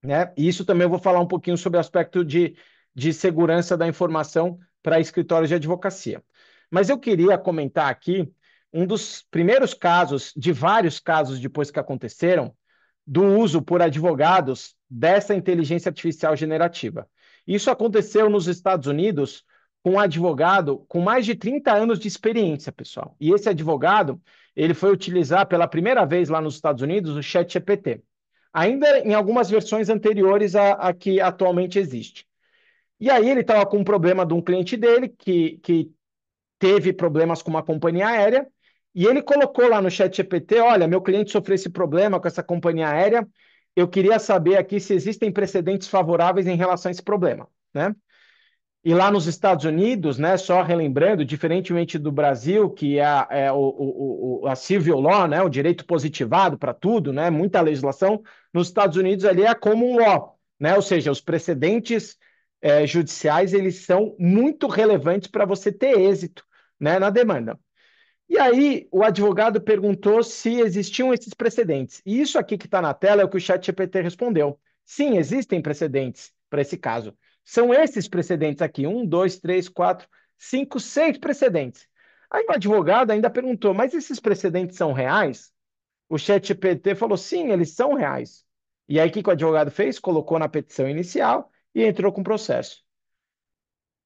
né? E isso também eu vou falar um pouquinho sobre o aspecto de segurança da informação para escritórios de advocacia. Mas eu queria comentar aqui um dos primeiros casos, de vários casos depois que aconteceram, do uso por advogados dessa inteligência artificial generativa. Isso aconteceu nos Estados Unidos com um advogado com mais de 30 anos de experiência, pessoal. E esse advogado, ele foi utilizar pela primeira vez lá nos Estados Unidos o ChatGPT, ainda em algumas versões anteriores à que atualmente existe. E aí ele estava com um problema de um cliente dele que teve problemas com uma companhia aérea, e ele colocou lá no ChatGPT: olha, meu cliente sofreu esse problema com essa companhia aérea, eu queria saber aqui se existem precedentes favoráveis em relação a esse problema, né? E lá nos Estados Unidos, né, só relembrando, diferentemente do Brasil, que a civil law, né, o direito positivado para tudo, né, muita legislação, nos Estados Unidos ali é a common law, né, ou seja, os precedentes judiciais, eles são muito relevantes para você ter êxito, né, na demanda. E aí o advogado perguntou se existiam esses precedentes. E isso aqui que está na tela é o que o ChatGPT respondeu. Sim, existem precedentes para esse caso. São esses precedentes aqui, 1, 2, 3, 4, 5, 6 precedentes. Aí o advogado ainda perguntou, mas esses precedentes são reais? O ChatGPT falou, sim, eles são reais. E aí o que o advogado fez? Colocou na petição inicial e entrou com o processo.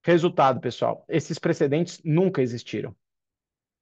Resultado, pessoal, esses precedentes nunca existiram.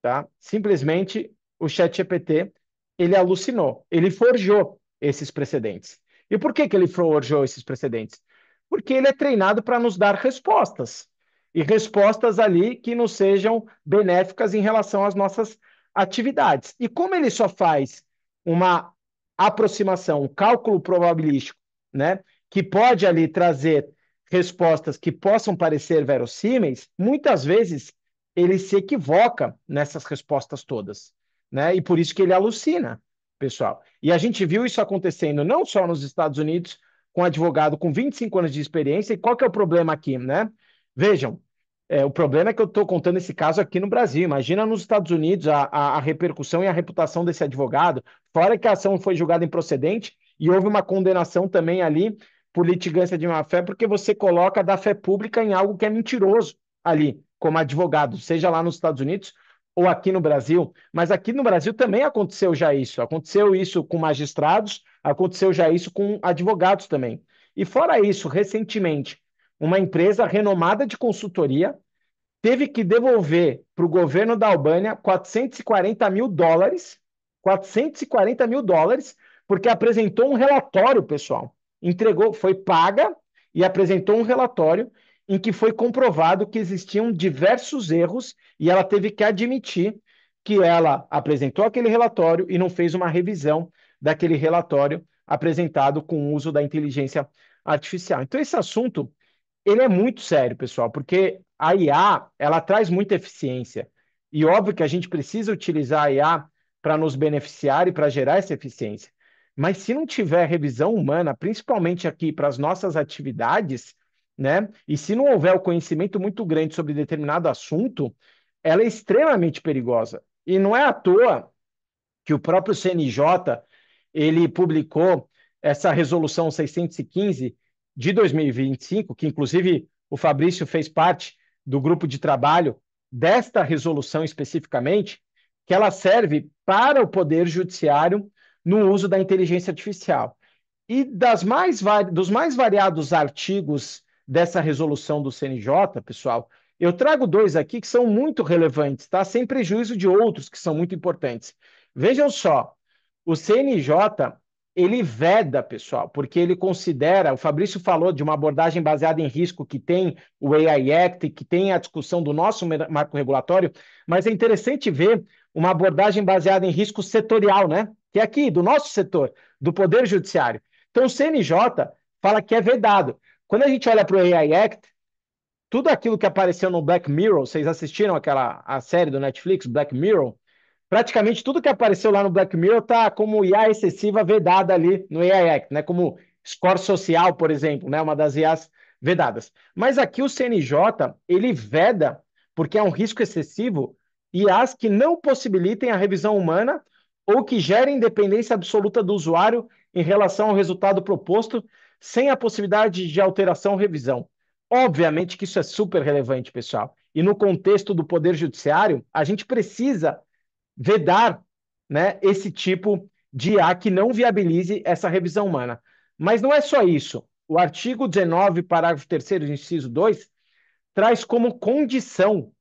Tá? Simplesmente o ChatGPT, ele alucinou, ele forjou esses precedentes. E por que ele forjou esses precedentes? Porque ele é treinado para nos dar respostas. E respostas ali que nos sejam benéficas em relação às nossas atividades. E como ele só faz uma aproximação, um cálculo probabilístico, né, que pode ali trazer respostas que possam parecer verossímeis, muitas vezes ele se equivoca nessas respostas todas, né? E por isso que ele alucina, pessoal. E a gente viu isso acontecendo não só nos Estados Unidos, com um advogado com 25 anos de experiência. E qual que é o problema aqui, né? Vejam, o problema é que eu estou contando esse caso aqui no Brasil. Imagina nos Estados Unidos a repercussão e a reputação desse advogado, fora que a ação foi julgada improcedente e houve uma condenação também ali por litigância de má-fé, porque você coloca da fé pública em algo que é mentiroso ali, como advogado, seja lá nos Estados Unidos ou aqui no Brasil. Mas aqui no Brasil também aconteceu já isso. Aconteceu isso com magistrados, aconteceu já isso com advogados também. E fora isso, recentemente, uma empresa renomada de consultoria teve que devolver para o governo da Albânia 440 mil dólares, 440 mil dólares, porque apresentou um relatório, pessoal. Entregou, foi paga e apresentou um relatório em que foi comprovado que existiam diversos erros e ela teve que admitir que ela apresentou aquele relatório e não fez uma revisão daquele relatório apresentado com o uso da inteligência artificial. Então, esse assunto ele é muito sério, pessoal, porque a IA, ela traz muita eficiência. E óbvio que a gente precisa utilizar a IA para nos beneficiar e para gerar essa eficiência. Mas se não tiver revisão humana, principalmente aqui para as nossas atividades, né? E se não houver o conhecimento muito grande sobre determinado assunto, ela é extremamente perigosa. E não é à toa que o próprio CNJ ele publicou essa resolução 615 de 2025, que inclusive o Fabrício fez parte do grupo de trabalho desta resolução especificamente, que ela serve para o Poder Judiciário no uso da inteligência artificial. E dos mais variados artigos dessa resolução do CNJ, pessoal, eu trago dois aqui que são muito relevantes, tá? Sem prejuízo de outros que são muito importantes. Vejam só, o CNJ, ele veda, pessoal, porque ele considera, o Fabrício falou de uma abordagem baseada em risco que tem o AI Act, que tem a discussão do nosso marco regulatório, mas é interessante ver uma abordagem baseada em risco setorial, né? Que é aqui, do nosso setor, do Poder Judiciário. Então, o CNJ fala que é vedado. Quando a gente olha para o AI Act, tudo aquilo que apareceu no Black Mirror, vocês assistiram a série do Netflix, Black Mirror? Praticamente tudo que apareceu lá no Black Mirror está como IA excessiva vedada ali no AI Act, né? Como score social, por exemplo, né? Uma das IAs vedadas. Mas aqui o CNJ, ele veda, porque é um risco excessivo, IAs que não possibilitem a revisão humana ou que gerem dependência absoluta do usuário em relação ao resultado proposto, sem a possibilidade de alteração ou revisão. Obviamente que isso é super relevante, pessoal. E no contexto do Poder Judiciário, a gente precisa vedar, né, esse tipo de IA que não viabilize essa revisão humana. Mas não é só isso. O artigo 19, parágrafo 3º, inciso 2, traz como condição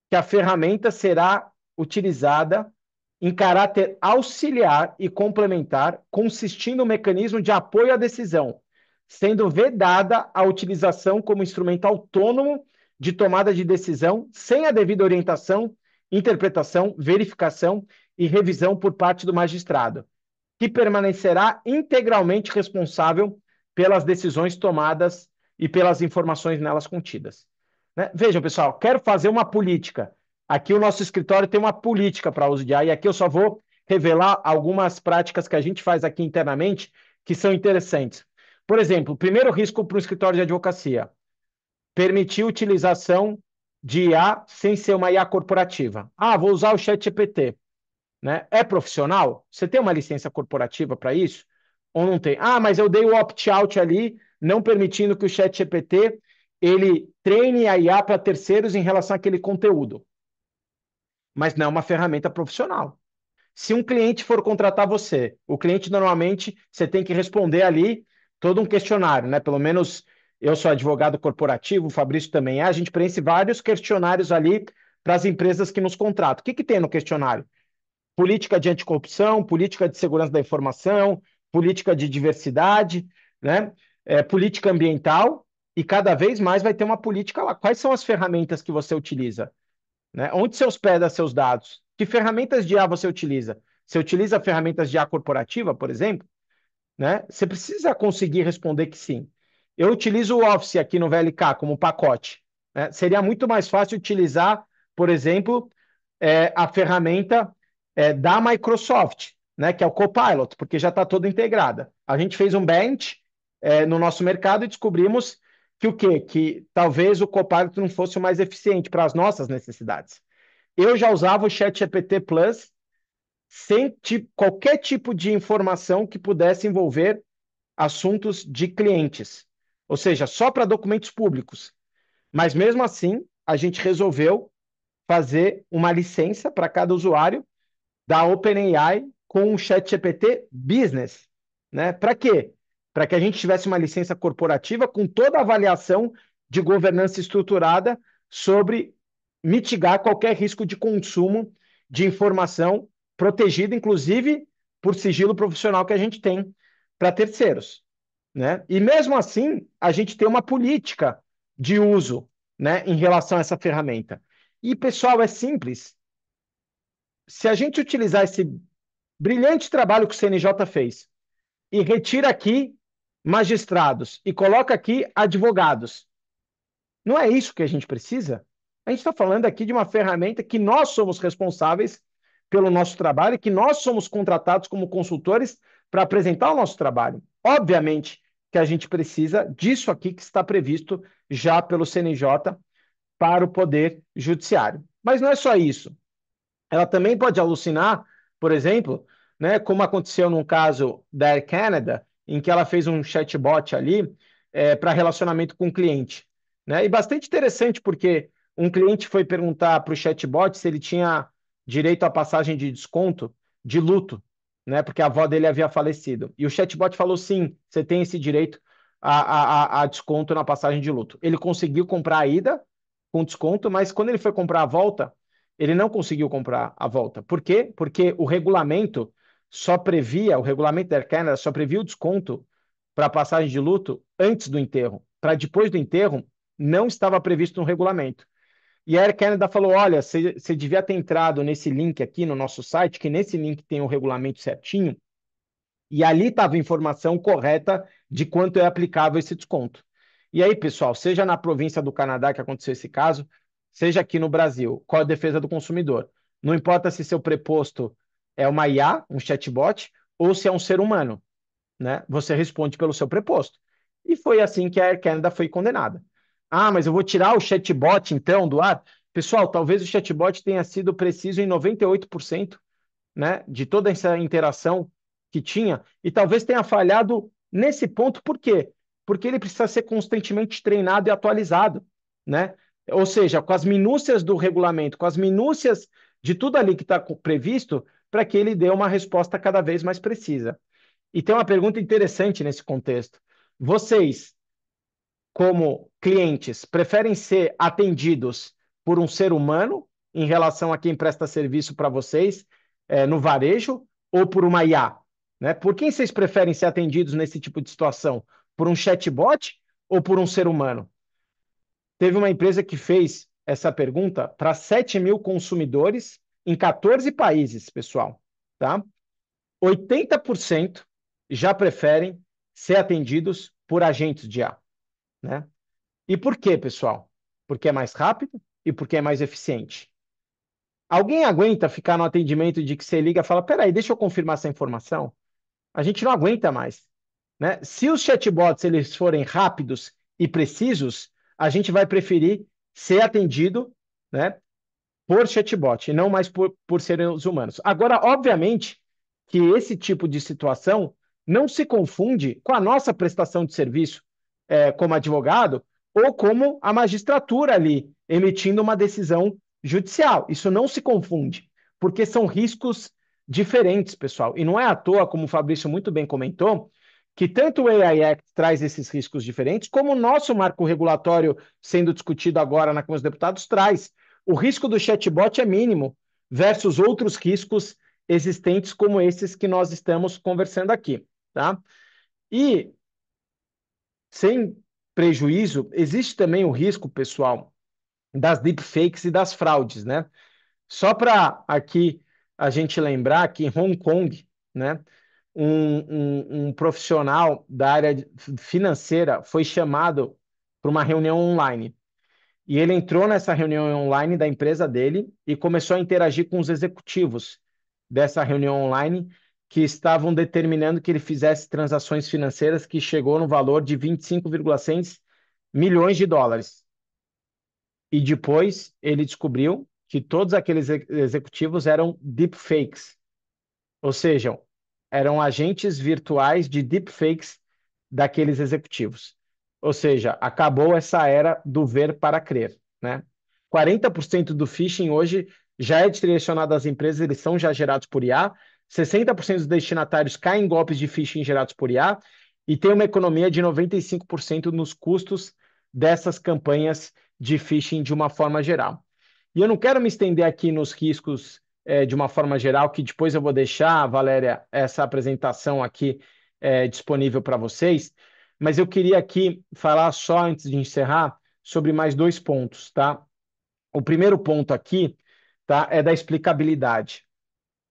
que a ferramenta será utilizada em caráter auxiliar e complementar, consistindo no mecanismo de apoio à decisão, sendo vedada a utilização como instrumento autônomo de tomada de decisão, sem a devida orientação, interpretação, verificação e revisão por parte do magistrado, que permanecerá integralmente responsável pelas decisões tomadas e pelas informações nelas contidas. Né? Vejam, pessoal, quero fazer uma política. Aqui o nosso escritório tem uma política para uso de AI, e aqui eu só vou revelar algumas práticas que a gente faz aqui internamente que são interessantes. Por exemplo, o primeiro risco para o escritório de advocacia: permitir utilização de IA sem ser uma IA corporativa. Ah, vou usar o ChatGPT. Né? É profissional? Você tem uma licença corporativa para isso? Ou não tem? Ah, mas eu dei o opt-out ali, não permitindo que o ChatGPT ele treine a IA para terceiros em relação àquele conteúdo, mas não é uma ferramenta profissional. Se um cliente for contratar você, o cliente normalmente você tem que responder ali todo um questionário, né? Pelo menos eu sou advogado corporativo, o Fabrício também é, a gente preenche vários questionários ali para as empresas que nos contratam. O que que tem no questionário? Política de anticorrupção, política de segurança da informação, política de diversidade, né? Política ambiental, e cada vez mais vai ter uma política lá. Quais são as ferramentas que você utiliza? Né? Onde você hospeda seus dados? Que ferramentas de IA você utiliza? Você utiliza ferramentas de IA corporativa, por exemplo? Né? Você precisa conseguir responder que sim. Eu utilizo o Office aqui no VLK como pacote. Né? Seria muito mais fácil utilizar, por exemplo, a ferramenta da Microsoft, né? Que é o Copilot, porque já está toda integrada. A gente fez um bench no nosso mercado e descobrimos que o quê? Que talvez o Copilot não fosse o mais eficiente para as nossas necessidades. Eu já usava o ChatGPT Plus sem qualquer tipo de informação que pudesse envolver assuntos de clientes, ou seja, só para documentos públicos. Mas mesmo assim, a gente resolveu fazer uma licença para cada usuário da OpenAI com o ChatGPT Business, né? Para quê? Para que a gente tivesse uma licença corporativa com toda a avaliação de governança estruturada sobre mitigar qualquer risco de consumo de informação protegida, inclusive por sigilo profissional que a gente tem para terceiros, né? E mesmo assim, a gente tem uma política de uso, né, em relação a essa ferramenta. E, pessoal, é simples. Se a gente utilizar esse brilhante trabalho que o CNJ fez e retira aqui magistrados e coloca aqui advogados, não é isso que a gente precisa? A gente está falando aqui de uma ferramenta que nós somos responsáveis pelo nosso trabalho e que nós somos contratados como consultores para apresentar o nosso trabalho. Obviamente que a gente precisa disso aqui que está previsto já pelo CNJ para o Poder Judiciário. Mas não é só isso. Ela também pode alucinar, por exemplo, né, como aconteceu num caso da Air Canada, em que ela fez um chatbot ali para relacionamento com o cliente. Né? E bastante interessante, porque um cliente foi perguntar para o chatbot se ele tinha direito à passagem de desconto de luto, né, porque a avó dele havia falecido. E o chatbot falou: sim, você tem esse direito a desconto na passagem de luto. Ele conseguiu comprar a ida com desconto, mas quando ele foi comprar a volta, ele não conseguiu comprar a volta. Por quê? Porque o regulamento o regulamento da Air Canada só previa o desconto para passagem de luto antes do enterro. Para depois do enterro, não estava previsto no regulamento. E a Air Canada falou: olha, você devia ter entrado nesse link aqui no nosso site, que nesse link tem o regulamento certinho, e ali estava a informação correta de quanto é aplicável esse desconto. E aí, pessoal, seja na província do Canadá que aconteceu esse caso, seja aqui no Brasil, qual a defesa do consumidor? Não importa se seu preposto é uma IA, um chatbot, ou se é um ser humano, né? Você responde pelo seu preposto. E foi assim que a Air Canada foi condenada. Ah, mas eu vou tirar o chatbot então do ar? Pessoal, talvez o chatbot tenha sido preciso em 98%, né, de toda essa interação que tinha, e talvez tenha falhado nesse ponto. Por quê? Porque ele precisa ser constantemente treinado e atualizado, né? Ou seja, com as minúcias do regulamento, com as minúcias de tudo ali que está previsto, para que ele dê uma resposta cada vez mais precisa. E tem uma pergunta interessante nesse contexto. Vocês, como clientes, preferem ser atendidos por um ser humano em relação a quem presta serviço para vocês no varejo ou por uma IA? Né? Por quem vocês preferem ser atendidos nesse tipo de situação? Por um chatbot ou por um ser humano? Teve uma empresa que fez essa pergunta para 7 mil consumidores em 14 países, pessoal. Tá? 80% já preferem ser atendidos por agentes de IA. Né? E por quê, pessoal? Porque é mais rápido e porque é mais eficiente. Alguém aguenta ficar no atendimento de que você liga e fala: peraí, deixa eu confirmar essa informação? A gente não aguenta mais. Né? Se os chatbots eles forem rápidos e precisos, a gente vai preferir ser atendido, né, por chatbot e não mais por seres humanos. Agora, obviamente, que esse tipo de situação não se confunde com a nossa prestação de serviço como advogado, ou como a magistratura ali, emitindo uma decisão judicial. Isso não se confunde, porque são riscos diferentes, pessoal. E não é à toa, como o Fabrício muito bem comentou, que tanto o AI Act traz esses riscos diferentes, como o nosso marco regulatório sendo discutido agora na Câmara dos Deputados traz. O risco do chatbot é mínimo versus outros riscos existentes como esses que nós estamos conversando aqui, tá? E sem prejuízo, existe também o risco, pessoal, das deepfakes e das fraudes, né? Só para aqui a gente lembrar que em Hong Kong, né, um profissional da área financeira foi chamado para uma reunião online. E ele entrou nessa reunião online da empresa dele e começou a interagir com os executivos dessa reunião online que estavam determinando que ele fizesse transações financeiras que chegou no valor de 25,6 milhões de dólares. E depois ele descobriu que todos aqueles executivos eram deepfakes, ou seja, eram agentes virtuais de deepfakes daqueles executivos. Ou seja, acabou essa era do ver para crer, né? 40% do phishing hoje já é direcionado às empresas, eles são já gerados por IA, 60% dos destinatários caem em golpes de phishing gerados por IA, e tem uma economia de 95% nos custos dessas campanhas de phishing de uma forma geral. E eu não quero me estender aqui nos riscos de uma forma geral, que depois eu vou deixar, Valéria, essa apresentação aqui disponível para vocês, mas eu queria aqui falar só antes de encerrar sobre mais dois pontos, tá? O primeiro ponto aqui, tá, é da explicabilidade,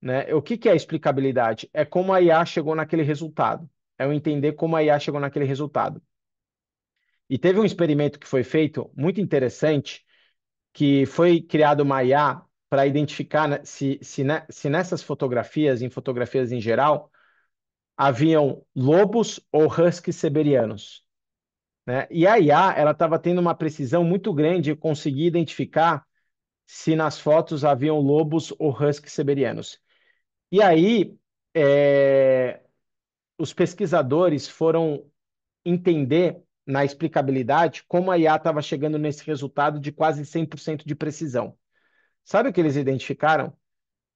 né? O que que é explicabilidade? É como a IA chegou naquele resultado. É eu entender como a IA chegou naquele resultado. E teve um experimento que foi feito muito interessante, que foi criado uma IA para identificar, né, se nessas fotografias, em fotografias em geral, haviam lobos ou huskies siberianos, né? E a IA, ela estava tendo uma precisão muito grande em conseguir identificar se nas fotos haviam lobos ou huskies siberianos. E aí, os pesquisadores foram entender na explicabilidade como a IA estava chegando nesse resultado de quase 100% de precisão. Sabe o que eles identificaram?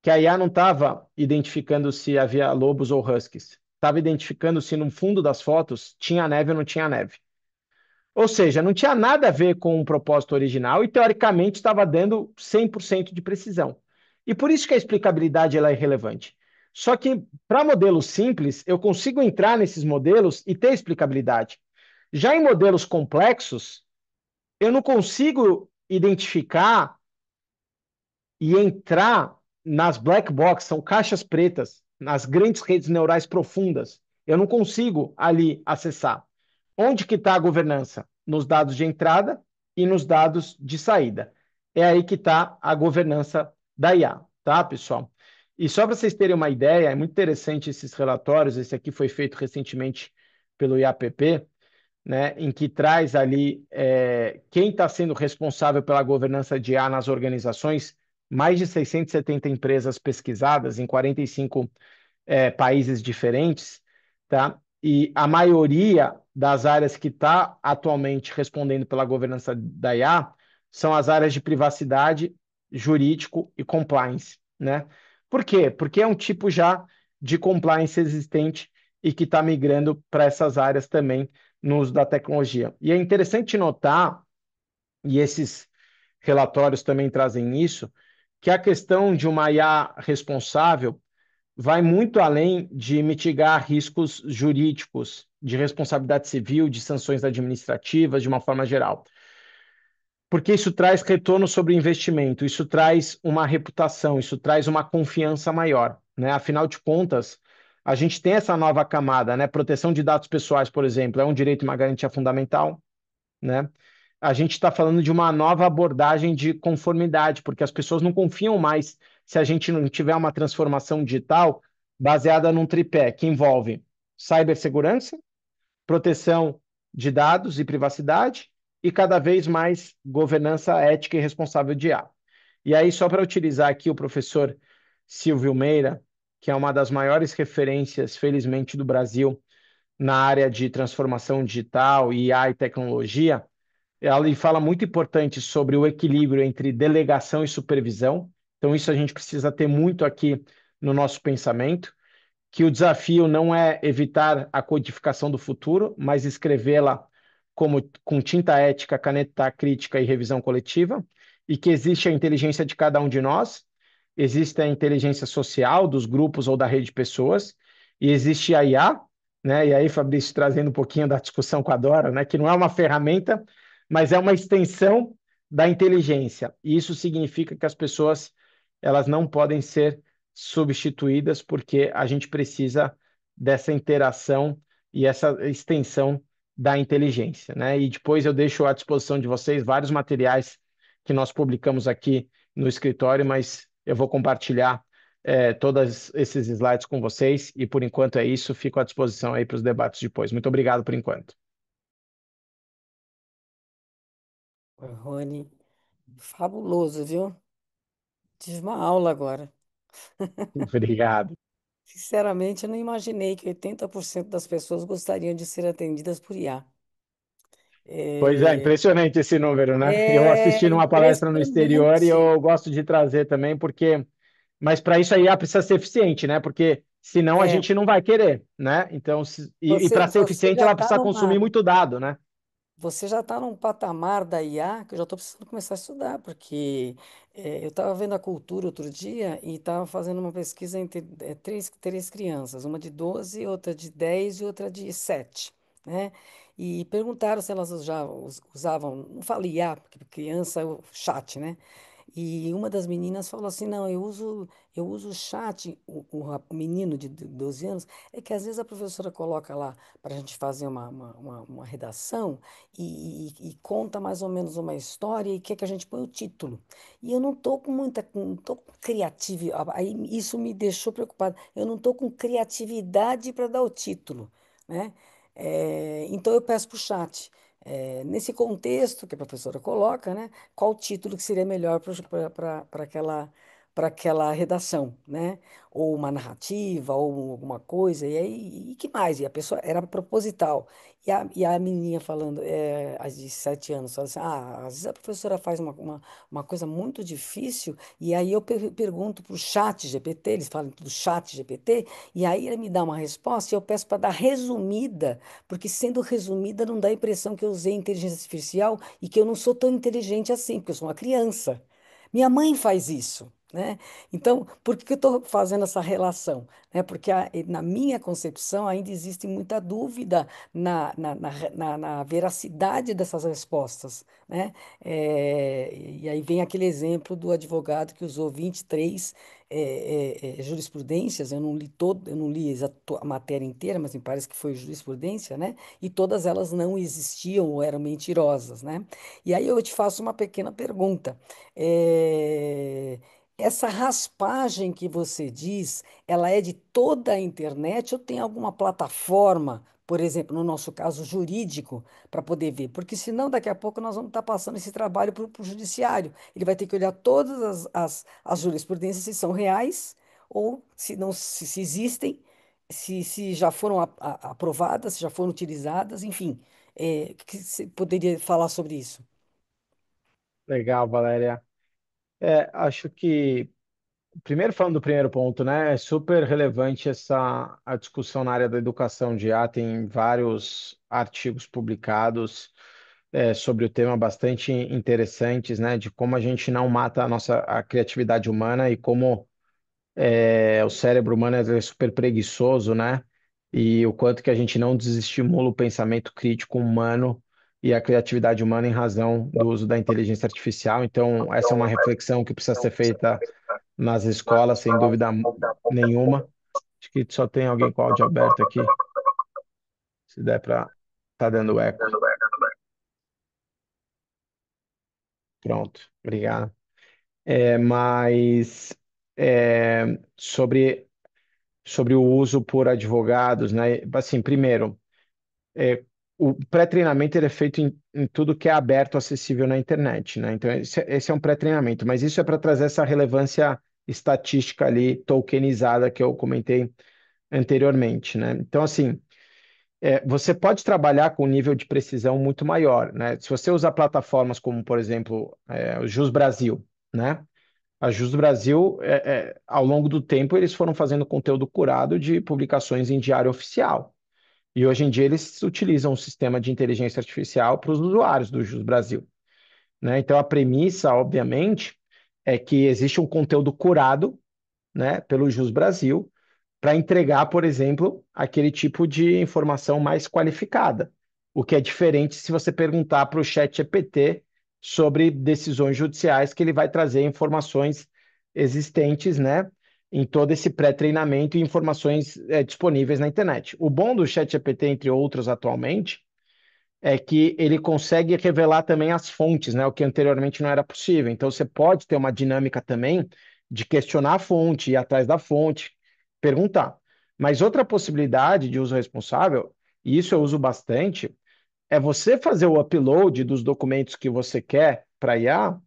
Que a IA não estava identificando se havia lobos ou huskies. Estava identificando se no fundo das fotos tinha neve ou não tinha neve. Ou seja, não tinha nada a ver com o propósito original e, teoricamente, estava dando 100% de precisão. E por isso que a explicabilidade ela é relevante. Só que, para modelos simples, eu consigo entrar nesses modelos e ter explicabilidade. Já em modelos complexos, eu não consigo identificar e entrar nas black box, são caixas pretas, nas grandes redes neurais profundas. Eu não consigo ali acessar. Onde que está a governança? Nos dados de entrada e nos dados de saída. É aí que está a governança da IA, tá, pessoal? E só para vocês terem uma ideia, é muito interessante esses relatórios, esse aqui foi feito recentemente pelo IAPP, né, em que traz ali quem está sendo responsável pela governança de IA nas organizações, mais de 670 empresas pesquisadas em 45 países diferentes, tá? E a maioria das áreas que está atualmente respondendo pela governança da IA são as áreas de privacidade, jurídico e compliance, né? Por quê? Porque é um tipo já de compliance existente e que está migrando para essas áreas também no uso da tecnologia. E é interessante notar, e esses relatórios também trazem isso, que a questão de uma IA responsável vai muito além de mitigar riscos jurídicos, de responsabilidade civil, de sanções administrativas, de uma forma geral. Porque isso traz retorno sobre investimento, isso traz uma reputação, isso traz uma confiança maior, né? Afinal de contas, a gente tem essa nova camada, né? Proteção de dados pessoais, por exemplo, é um direito e uma garantia fundamental, né? A gente está falando de uma nova abordagem de conformidade, porque as pessoas não confiam mais se a gente não tiver uma transformação digital baseada num tripé que envolve cibersegurança, proteção de dados e privacidade e cada vez mais governança ética e responsável de IA. E aí, só para utilizar aqui o professor Silvio Meira, que é uma das maiores referências, felizmente, do Brasil na área de transformação digital, IA e tecnologia, ela fala muito importante sobre o equilíbrio entre delegação e supervisão. Então, isso a gente precisa ter muito aqui no nosso pensamento, que o desafio não é evitar a codificação do futuro, mas escrevê-la como com tinta ética, caneta crítica e revisão coletiva, e que existe a inteligência de cada um de nós, existe a inteligência social dos grupos ou da rede de pessoas, e existe a IA, né? E aí, Fabrício, trazendo um pouquinho da discussão com a Dora, né? Que não é uma ferramenta, mas é uma extensão da inteligência. E isso significa que as pessoas elas não podem ser substituídas, porque a gente precisa dessa interação e essa extensão da inteligência, né? E depois eu deixo à disposição de vocês vários materiais que nós publicamos aqui no escritório, mas eu vou compartilhar todos esses slides com vocês e por enquanto é isso, fico à disposição aí para os debates depois. Muito obrigado por enquanto. Rony, fabuloso, viu? Tive uma aula agora. Obrigado. Sinceramente, eu não imaginei que 80% das pessoas gostariam de ser atendidas por IA. Pois é, É, impressionante esse número, né? Eu é assisti numa palestra no exterior e impressionante. eu gosto de trazer também, porque. Mas para isso aí precisa ser eficiente, né? Porque senão a É, gente não vai querer, né? Então, e para ser você eficiente, já ela está precisa consumir muito dado, né? você já está num patamar da IA que eu já estou precisando começar a estudar, porque eu estava vendo a cultura outro dia e estava fazendo uma pesquisa entre três crianças, uma de 12, outra de 10 e outra de 7, né? E perguntaram se elas usavam, não falo IA, porque criança é o chat, né? E uma das meninas falou assim: não, eu uso o chat, o menino de 12 anos, é que às vezes a professora coloca lá para a gente fazer uma redação e conta mais ou menos uma história e quer que a gente põe o título. E eu não estou com não tô com criatividade, aí isso me deixou preocupada. Eu não estou com criatividade para dar o título, né? Então eu peço para o chat. Nesse contexto que a professora coloca, né? Qual o título que seria melhor para aquela redação, né? Ou uma narrativa, ou alguma coisa, e aí, e que mais? E a pessoa era proposital. E a menininha falando, as de 7 anos, fala assim, às vezes a professora faz uma coisa muito difícil, e aí eu pergunto para o chat GPT, eles falam do chat GPT, e aí ele me dá uma resposta, e eu peço para dar resumida, porque sendo resumida não dá a impressão que eu usei inteligência artificial e que eu não sou tão inteligente assim, porque eu sou uma criança. Minha mãe faz isso, né? Então, por que que eu estou fazendo essa relação? Né? Porque na minha concepção ainda existe muita dúvida na veracidade dessas respostas, né? E aí vem aquele exemplo do advogado que usou 23 jurisprudências, eu não li a matéria inteira, mas me parece que foi jurisprudência, né? E todas elas não existiam ou eram mentirosas, né? E aí eu te faço uma pequena pergunta. Eh, Essa raspagem que você diz, ela é de toda a internet ou tem alguma plataforma, por exemplo, no nosso caso jurídico, para poder ver? Porque senão daqui a pouco nós vamos estar passando esse trabalho para o judiciário. Ele vai ter que olhar todas as jurisprudências se são reais ou se não se existem, se já foram aprovadas, se já foram utilizadas, enfim. O que você poderia falar sobre isso? Legal, Valéria. Acho que, primeiro falando do primeiro ponto, né? É super relevante a discussão na área da educação de IA, tem vários artigos publicados sobre o tema bastante interessantes, né? De como a gente não mata a criatividade humana e como o cérebro humano é super preguiçoso, né? E o quanto que a gente não desestimula o pensamento crítico humano e a criatividade humana em razão do uso da inteligência artificial. Então, essa é uma reflexão que precisa ser feita nas escolas, sem dúvida nenhuma. Acho que só tem alguém com o áudio aberto aqui, se der para. Tá dando eco. Pronto, obrigado. Mas sobre o uso por advogados, né? Assim, primeiro, é, o pré-treinamento ele é feito em tudo que é aberto, acessível na internet, né? Então, esse é um pré-treinamento, mas isso é para trazer essa relevância estatística ali, tokenizada, que eu comentei anteriormente, né? Então, assim, você pode trabalhar com um nível de precisão muito maior, né? Se você usar plataformas como, por exemplo, o Jus Brasil, né? A Jus Brasil, ao longo do tempo, eles foram fazendo conteúdo curado de publicações em diário oficial. E hoje em dia eles utilizam um sistema de inteligência artificial para os usuários do Jus Brasil, né? Então a premissa, obviamente, é que existe um conteúdo curado, né, pelo Jus Brasil para entregar, por exemplo, aquele tipo de informação mais qualificada. O que é diferente se você perguntar para o chat GPT sobre decisões judiciais, que ele vai trazer informações existentes, né, em todo esse pré-treinamento e informações disponíveis na internet. O bom do chat GPT, entre outros atualmente, é que ele consegue revelar também as fontes, né? O que anteriormente não era possível. Então você pode ter uma dinâmica também de questionar a fonte, ir atrás da fonte, perguntar. Mas outra possibilidade de uso responsável, e isso eu uso bastante, é você fazer o upload dos documentos que você quer para a IA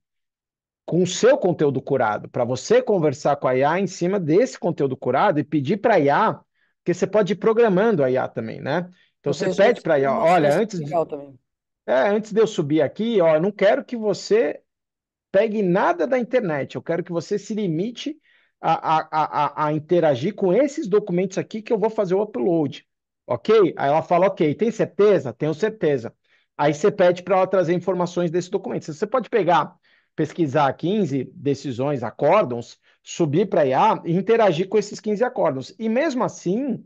com o seu conteúdo curado, para você conversar com a IA em cima desse conteúdo curado e pedir para a IA, porque você pode ir programando a IA também, né? Então Eu você vejo pede isso para a IA, como uma olha, solução legal também. antes de eu subir aqui, ó, eu não quero que você pegue nada da internet. Eu quero que você se limite a interagir com esses documentos aqui que eu vou fazer o upload. Ok? Aí ela fala, ok, tem certeza? Tenho certeza. Aí você pede para ela trazer informações desse documento. Você pode pegar, pesquisar 15 decisões, acórdãos, subir para IA e interagir com esses 15 acórdãos. E mesmo assim,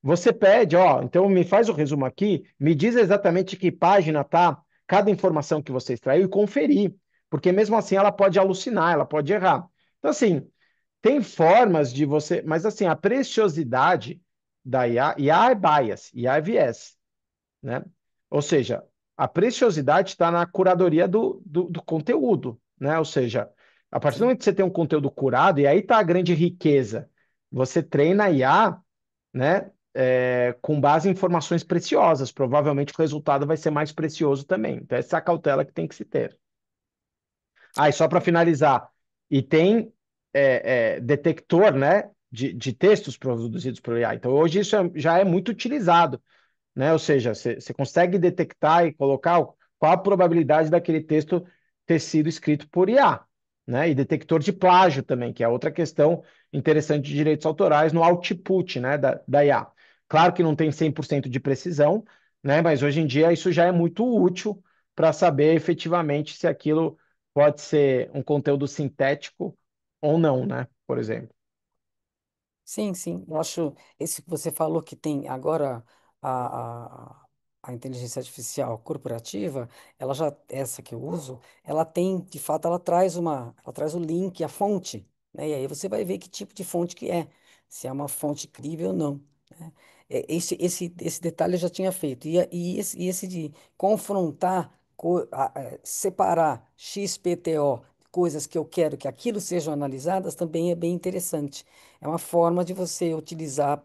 você pede, ó, então me faz o resumo aqui, me diz exatamente que página tá cada informação que você extraiu e conferir, porque mesmo assim ela pode alucinar, ela pode errar. Então, assim, tem formas de você, mas assim, a preciosidade da IA, IA é bias, IA é viés, né? Ou seja, a preciosidade está na curadoria do conteúdo, né? Ou seja, a partir do Sim. momento que você tem um conteúdo curado, e aí está a grande riqueza, você treina a IA, né? Com base em informações preciosas. Provavelmente o resultado vai ser mais precioso também. Então, essa é a cautela que tem que se ter. Ah, e só para finalizar, e tem detector, né, de textos produzidos pelo IA. Então, hoje isso já é muito utilizado, né? Ou seja, você consegue detectar e colocar qual a probabilidade daquele texto ter sido escrito por IA, né? E detector de plágio também, que é outra questão interessante de direitos autorais no output, né, da IA. Claro que não tem 100% de precisão, né? Mas hoje em dia isso já é muito útil para saber efetivamente se aquilo pode ser um conteúdo sintético ou não, né? Por exemplo. Sim, sim. Eu acho esse que você falou que tem agora a inteligência artificial corporativa, ela já, essa que eu uso, ela tem, de fato, ela traz o link, a fonte, né? E aí você vai ver que tipo de fonte que é, se é uma fonte crível ou não, né? Esse detalhe eu já tinha feito. E esse de confrontar, separar XPTO, coisas que eu quero que aquilo sejam analisadas, também é bem interessante. É uma forma de você utilizar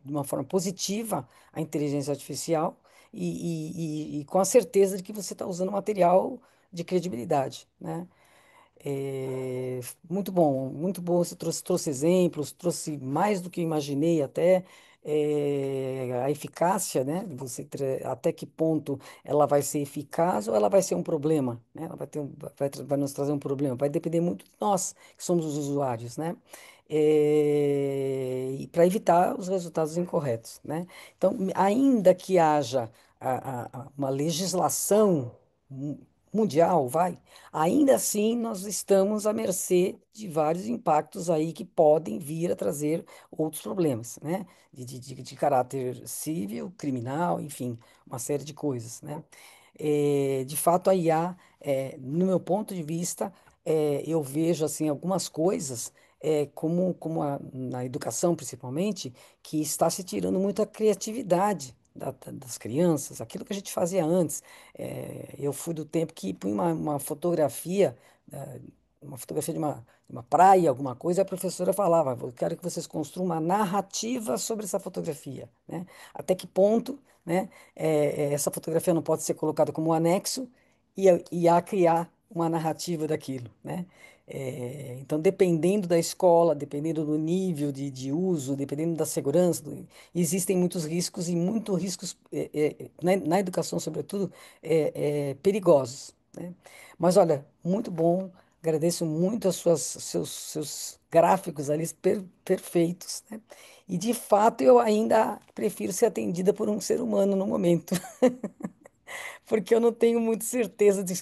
de uma forma positiva a inteligência artificial e com a certeza de que você está usando material de credibilidade, né? É, muito bom, muito bom. Você trouxe exemplos, trouxe mais do que eu imaginei até. A eficácia, né? Até que ponto ela vai ser eficaz ou ela vai ser um problema, né? Ela vai nos trazer um problema. Vai depender muito de nós, que somos os usuários, né? E para evitar os resultados incorretos, né? Então, ainda que haja uma legislação mundial, vai. Ainda assim, nós estamos à mercê de vários impactos aí que podem vir a trazer outros problemas, né? De caráter civil, criminal, enfim, uma série de coisas, né? De fato, a IA, no meu ponto de vista, eu vejo assim algumas coisas na educação principalmente, que está se tirando muito a criatividade das crianças, aquilo que a gente fazia antes. Eu fui do tempo que punha uma fotografia, eh, uma fotografia de uma praia, alguma coisa, e a professora falava, eu quero que vocês construam uma narrativa sobre essa fotografia, né? Até que ponto, né, essa fotografia não pode ser colocada como um anexo e a criar uma narrativa daquilo, né? Então, dependendo da escola, dependendo do nível de uso, dependendo da segurança, existem muitos riscos e muitos riscos, na educação, sobretudo, perigosos, né? Mas, olha, muito bom, agradeço muito seus gráficos ali perfeitos, né? E, de fato, eu ainda prefiro ser atendida por um ser humano no momento, porque eu não tenho muita certeza de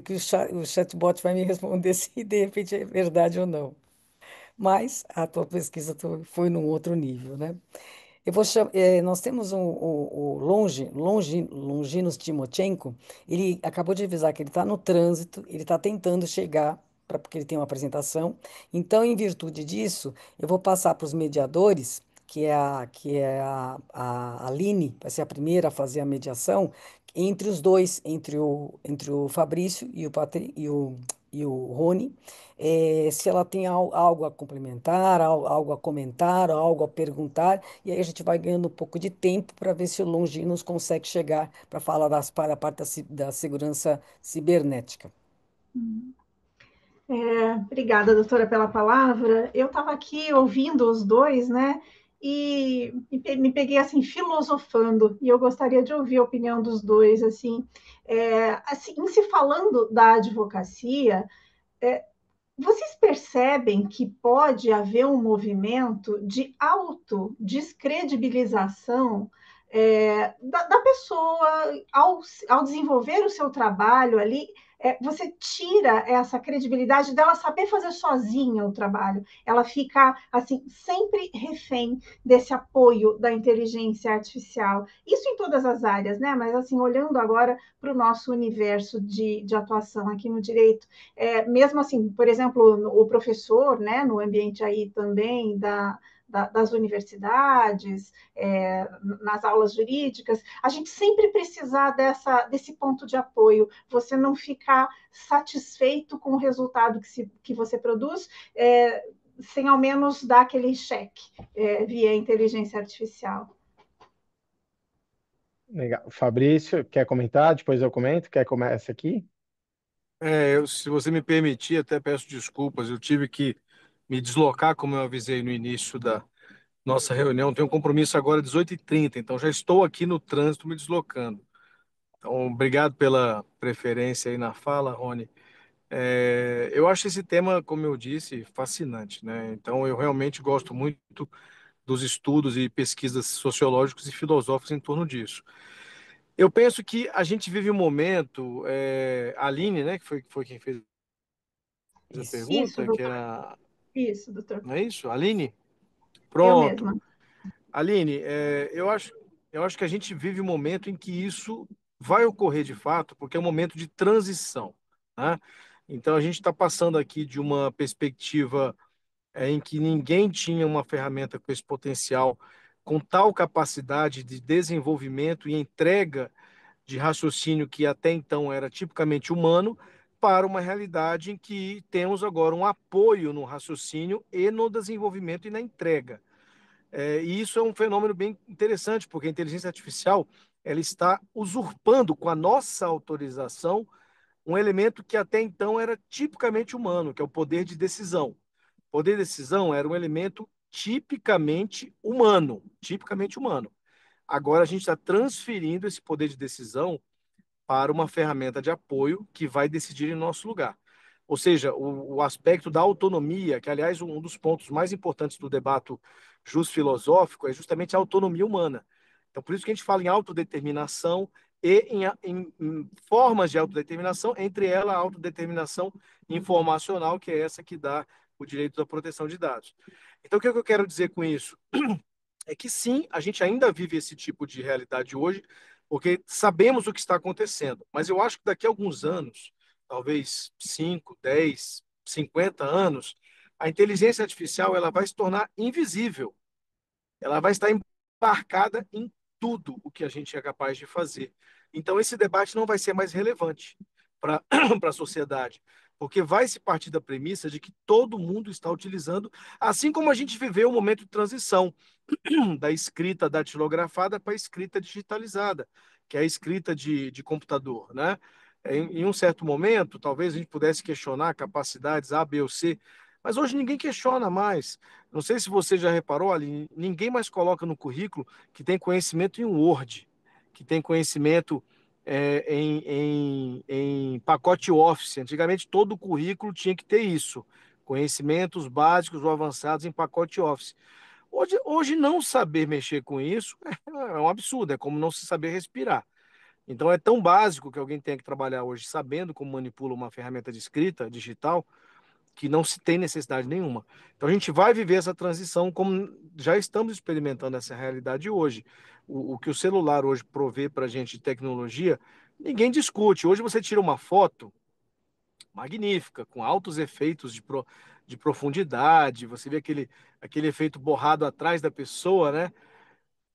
que o chatbot vai me responder se de repente é verdade ou não. Mas a tua pesquisa foi num outro nível, né? Nós temos o Longinos Timochenko, ele acabou de avisar que ele está no trânsito, ele está tentando chegar, porque ele tem uma apresentação. Então, em virtude disso, eu vou passar para os mediadores, que é a Aline, vai ser a primeira a fazer a mediação, entre os dois, entre o Fabrício e o Rony, se ela tem algo a complementar, algo a comentar, algo a perguntar, e aí a gente vai ganhando um pouco de tempo para ver se o Longinos consegue chegar para falar para a parte da segurança cibernética. Obrigada, doutora, pela palavra. Eu estava aqui ouvindo os dois, né? E me peguei assim filosofando, e eu gostaria de ouvir a opinião dos dois, assim, em se falando da advocacia, vocês percebem que pode haver um movimento de autodescredibilização da pessoa ao desenvolver o seu trabalho ali? Você tira essa credibilidade dela saber fazer sozinha o trabalho. Ela fica assim sempre refém desse apoio da inteligência artificial. Isso em todas as áreas, né? Mas assim, olhando agora para o nosso universo de atuação aqui no direito, mesmo assim, por exemplo, o professor, né, no ambiente aí também das universidades, nas aulas jurídicas, a gente sempre precisar desse ponto de apoio, você não ficar satisfeito com o resultado que você produz, sem ao menos dar aquele cheque via inteligência artificial. Legal. Fabrício, quer comentar? Depois eu comento. Quer começar aqui? Se você me permitir, até peço desculpas, eu tive que me deslocar, como eu avisei no início da nossa reunião. Tenho um compromisso agora às 18h30, então já estou aqui no trânsito me deslocando. Então, obrigado pela preferência aí na fala, Rony. Eu acho esse tema, como eu disse, fascinante, né? Então, eu realmente gosto muito dos estudos e pesquisas sociológicos e filosóficos em torno disso. Eu penso que a gente vive um momento, a Aline, né, que foi quem fez a Isso. Isso, pergunta, que doutor. era, Isso, doutor. não é isso? Aline? Eu Pronto. mesma. Aline, eu acho que a gente vive um momento em que isso vai ocorrer de fato, porque é um momento de transição, né? Então, a gente está passando aqui de uma perspectiva em que ninguém tinha uma ferramenta com esse potencial, com tal capacidade de desenvolvimento e entrega de raciocínio que até então era tipicamente humano, para uma realidade em que temos agora um apoio no raciocínio e no desenvolvimento e na entrega. E isso é um fenômeno bem interessante, porque a inteligência artificial ela está usurpando com a nossa autorização um elemento que até então era tipicamente humano, que é o poder de decisão. O poder de decisão era um elemento tipicamente humano, tipicamente humano. Agora a gente está transferindo esse poder de decisão para uma ferramenta de apoio que vai decidir em nosso lugar. Ou seja, o aspecto da autonomia, que, aliás, um dos pontos mais importantes do debate filosófico é justamente a autonomia humana. Então, por isso que a gente fala em autodeterminação e em formas de autodeterminação, entre elas a autodeterminação informacional, que é essa que dá o direito da proteção de dados. Então, o que eu quero dizer com isso? É que sim, a gente ainda vive esse tipo de realidade hoje, porque sabemos o que está acontecendo. Mas eu acho que daqui a alguns anos, talvez 5, 10, 50 anos, a inteligência artificial ela vai se tornar invisível. Ela vai estar embarcada em tudo o que a gente é capaz de fazer. Então, esse debate não vai ser mais relevante para a sociedade, porque vai se partir da premissa de que todo mundo está utilizando, assim como a gente viveu um momento de transição da escrita datilografada para a escrita digitalizada, que é a escrita de computador, né? Em um certo momento, talvez a gente pudesse questionar capacidades A, B ou C, mas hoje ninguém questiona mais. Não sei se você já reparou, ali, ninguém mais coloca no currículo que tem conhecimento em Word, que tem conhecimento em pacote Office. Antigamente, todo currículo tinha que ter isso, conhecimentos básicos ou avançados em pacote Office. Hoje não saber mexer com isso é um absurdo, é como não se saber respirar. Então é tão básico que alguém tenha que trabalhar hoje sabendo como manipula uma ferramenta de escrita digital que não se tem necessidade nenhuma. Então a gente vai viver essa transição como já estamos experimentando essa realidade hoje. O que o celular hoje provê para a gente de tecnologia, ninguém discute. Hoje você tira uma foto magnífica, com altos efeitos de profundidade, você vê aquele efeito borrado atrás da pessoa, né?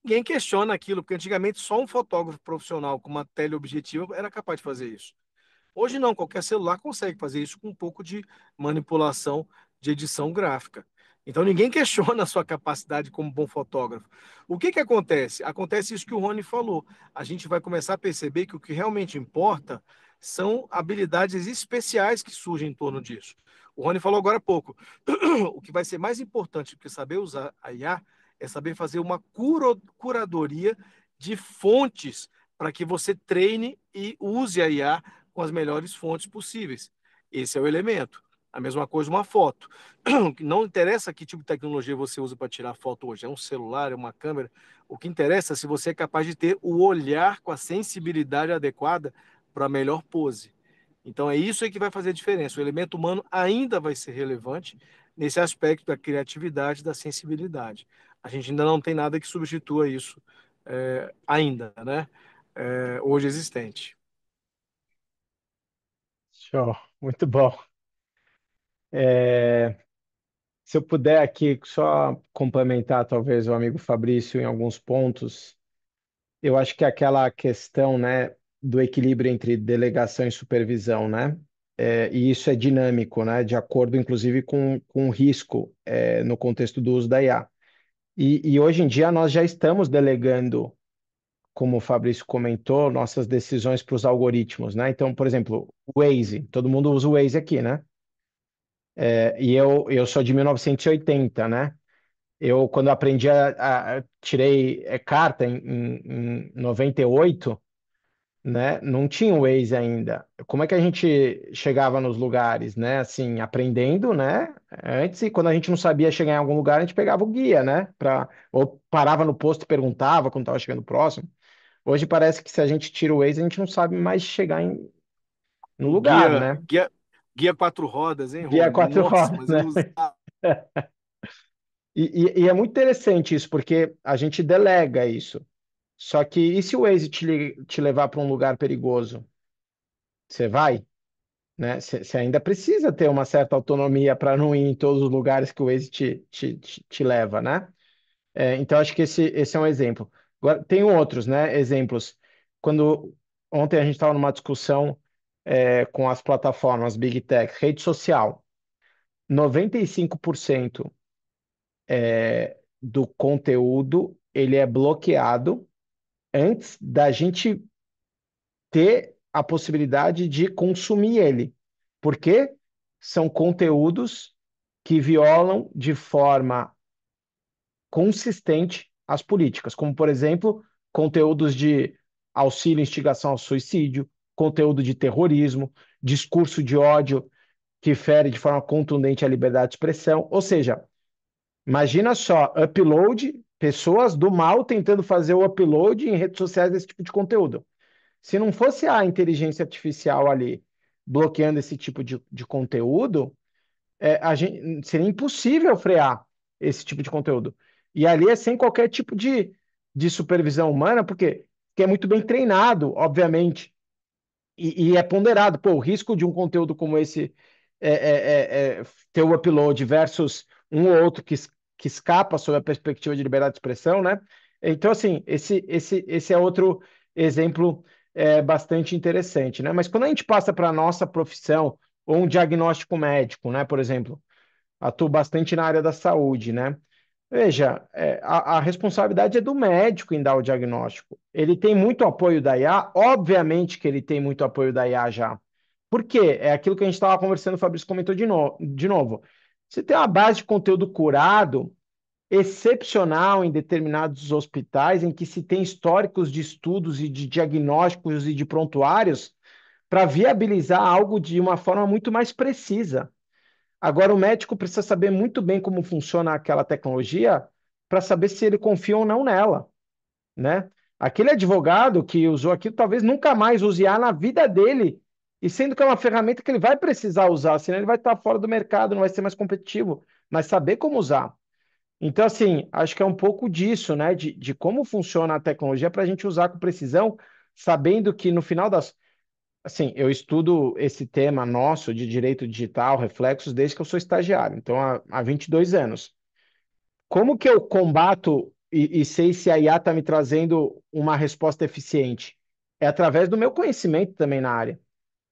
Ninguém questiona aquilo, porque antigamente só um fotógrafo profissional com uma teleobjetiva era capaz de fazer isso. Hoje não, qualquer celular consegue fazer isso com um pouco de manipulação de edição gráfica. Então ninguém questiona a sua capacidade como bom fotógrafo. O que acontece? Acontece isso que o Rony falou. A gente vai começar a perceber que o que realmente importa são habilidades especiais que surgem em torno disso. O Rony falou agora há pouco. O que vai ser mais importante do que saber usar a IA é saber fazer uma curadoria de fontes para que você treine e use a IA com as melhores fontes possíveis. Esse é o elemento. A mesma coisa uma foto. Não interessa que tipo de tecnologia você usa para tirar foto hoje. É um celular, é uma câmera. O que interessa é se você é capaz de ter o olhar com a sensibilidade adequada para a melhor pose. Então é isso aí que vai fazer a diferença. O elemento humano ainda vai ser relevante nesse aspecto da criatividade e da sensibilidade. A gente ainda não tem nada que substitua isso ainda, né? Hoje existente. Show, muito bom. É, Se eu puder aqui só complementar, talvez, o amigo Fabrício em alguns pontos, eu acho que aquela questão, né, do equilíbrio entre delegação e supervisão, né? E isso é dinâmico, né? De acordo, inclusive, com o risco, no contexto do uso da IA. E hoje em dia nós já estamos delegando, como o Fabrício comentou, nossas decisões para os algoritmos, né? Então, por exemplo, o Waze, todo mundo usa o Waze aqui, né? E eu sou de 1980, né? Eu, quando aprendi tirei carta em 98, né? Não tinha o Waze ainda. Como é que a gente chegava nos lugares, né? Assim, aprendendo, né? Antes, e quando a gente não sabia chegar em algum lugar, a gente pegava o guia, né? Ou parava no posto e perguntava quando estava chegando próximo. Hoje parece que se a gente tira o Waze, a gente não sabe mais chegar no lugar, Guia, né? guia, guia quatro rodas, hein, Guia Rony? quatro Nossa, rodas, mas eu né? usava. E é muito interessante isso, porque a gente delega isso. Só que e se o Waze te levar para um lugar perigoso? Você vai? Né? Você ainda precisa ter uma certa autonomia para não ir em todos os lugares que o Waze te leva, né? Então, acho que esse é um exemplo. Agora, tem outros, né, exemplos. Quando ontem a gente estava numa discussão com as plataformas Big Tech, rede social, 95% do conteúdo ele é bloqueado antes da gente ter a possibilidade de consumir ele. Porque são conteúdos que violam de forma consistente as políticas, como, por exemplo, conteúdos de auxílio e instigação ao suicídio, conteúdo de terrorismo, discurso de ódio que fere de forma contundente a liberdade de expressão. Ou seja, imagina só, upload, pessoas do mal tentando fazer o upload em redes sociais desse tipo de conteúdo. Se não fosse a inteligência artificial ali bloqueando esse tipo de conteúdo, seria impossível frear esse tipo de conteúdo. E ali é sem qualquer tipo de supervisão humana, porque é muito bem treinado, obviamente, e é ponderado. Pô, o risco de um conteúdo como esse ter o upload versus um ou outro que escapa sob a perspectiva de liberdade de expressão, né? Então, assim, esse é outro exemplo bastante interessante, né? Mas quando a gente passa para a nossa profissão, ou um diagnóstico médico, né? Por exemplo, atuo bastante na área da saúde, né? Veja, a responsabilidade é do médico em dar o diagnóstico. Ele tem muito apoio da IA? Obviamente que ele tem muito apoio da IA já. Por quê? É aquilo que a gente estava conversando, o Fabrício comentou de novo. Você tem uma base de conteúdo curado, excepcional em determinados hospitais, em que se tem históricos de estudos e de diagnósticos e de prontuários, para viabilizar algo de uma forma muito mais precisa. Agora, o médico precisa saber muito bem como funciona aquela tecnologia para saber se ele confia ou não nela, né? Aquele advogado que usou aquilo talvez nunca mais use IA na vida dele, e sendo que é uma ferramenta que ele vai precisar usar, senão ele vai estar fora do mercado, não vai ser mais competitivo, mas saber como usar. Então, assim, acho que é um pouco disso, né? De como funciona a tecnologia para a gente usar com precisão, sabendo que no final das. Assim, eu estudo esse tema nosso de direito digital, reflexos, desde que eu sou estagiário, então há 22 anos. Como que eu combato e sei se a IA está me trazendo uma resposta eficiente? É através do meu conhecimento também na área.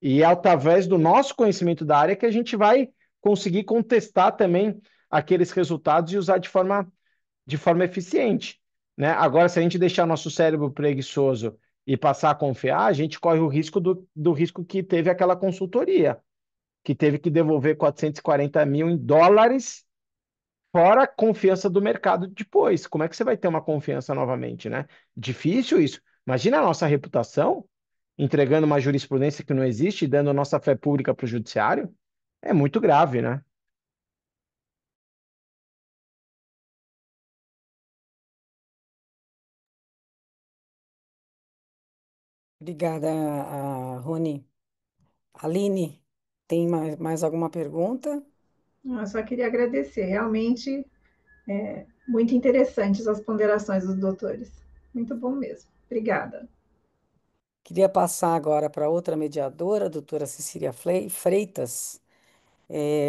E é através do nosso conhecimento da área que a gente vai conseguir contestar também aqueles resultados e usar de forma eficiente, né? Agora, se a gente deixar nosso cérebro preguiçoso e passar a confiar, a gente corre o risco do risco que teve aquela consultoria, que teve que devolver 440 mil em dólares, fora a confiança do mercado depois. Como é que você vai ter uma confiança novamente, né? Difícil isso. Imagina a nossa reputação entregando uma jurisprudência que não existe e dando nossa fé pública para o judiciário. É muito grave, né? Obrigada, Rony. Aline, tem mais alguma pergunta? Eu só queria agradecer, realmente muito interessantes as ponderações dos doutores. Muito bom mesmo. Obrigada. Queria passar agora para outra mediadora, a doutora Cecília Freitas,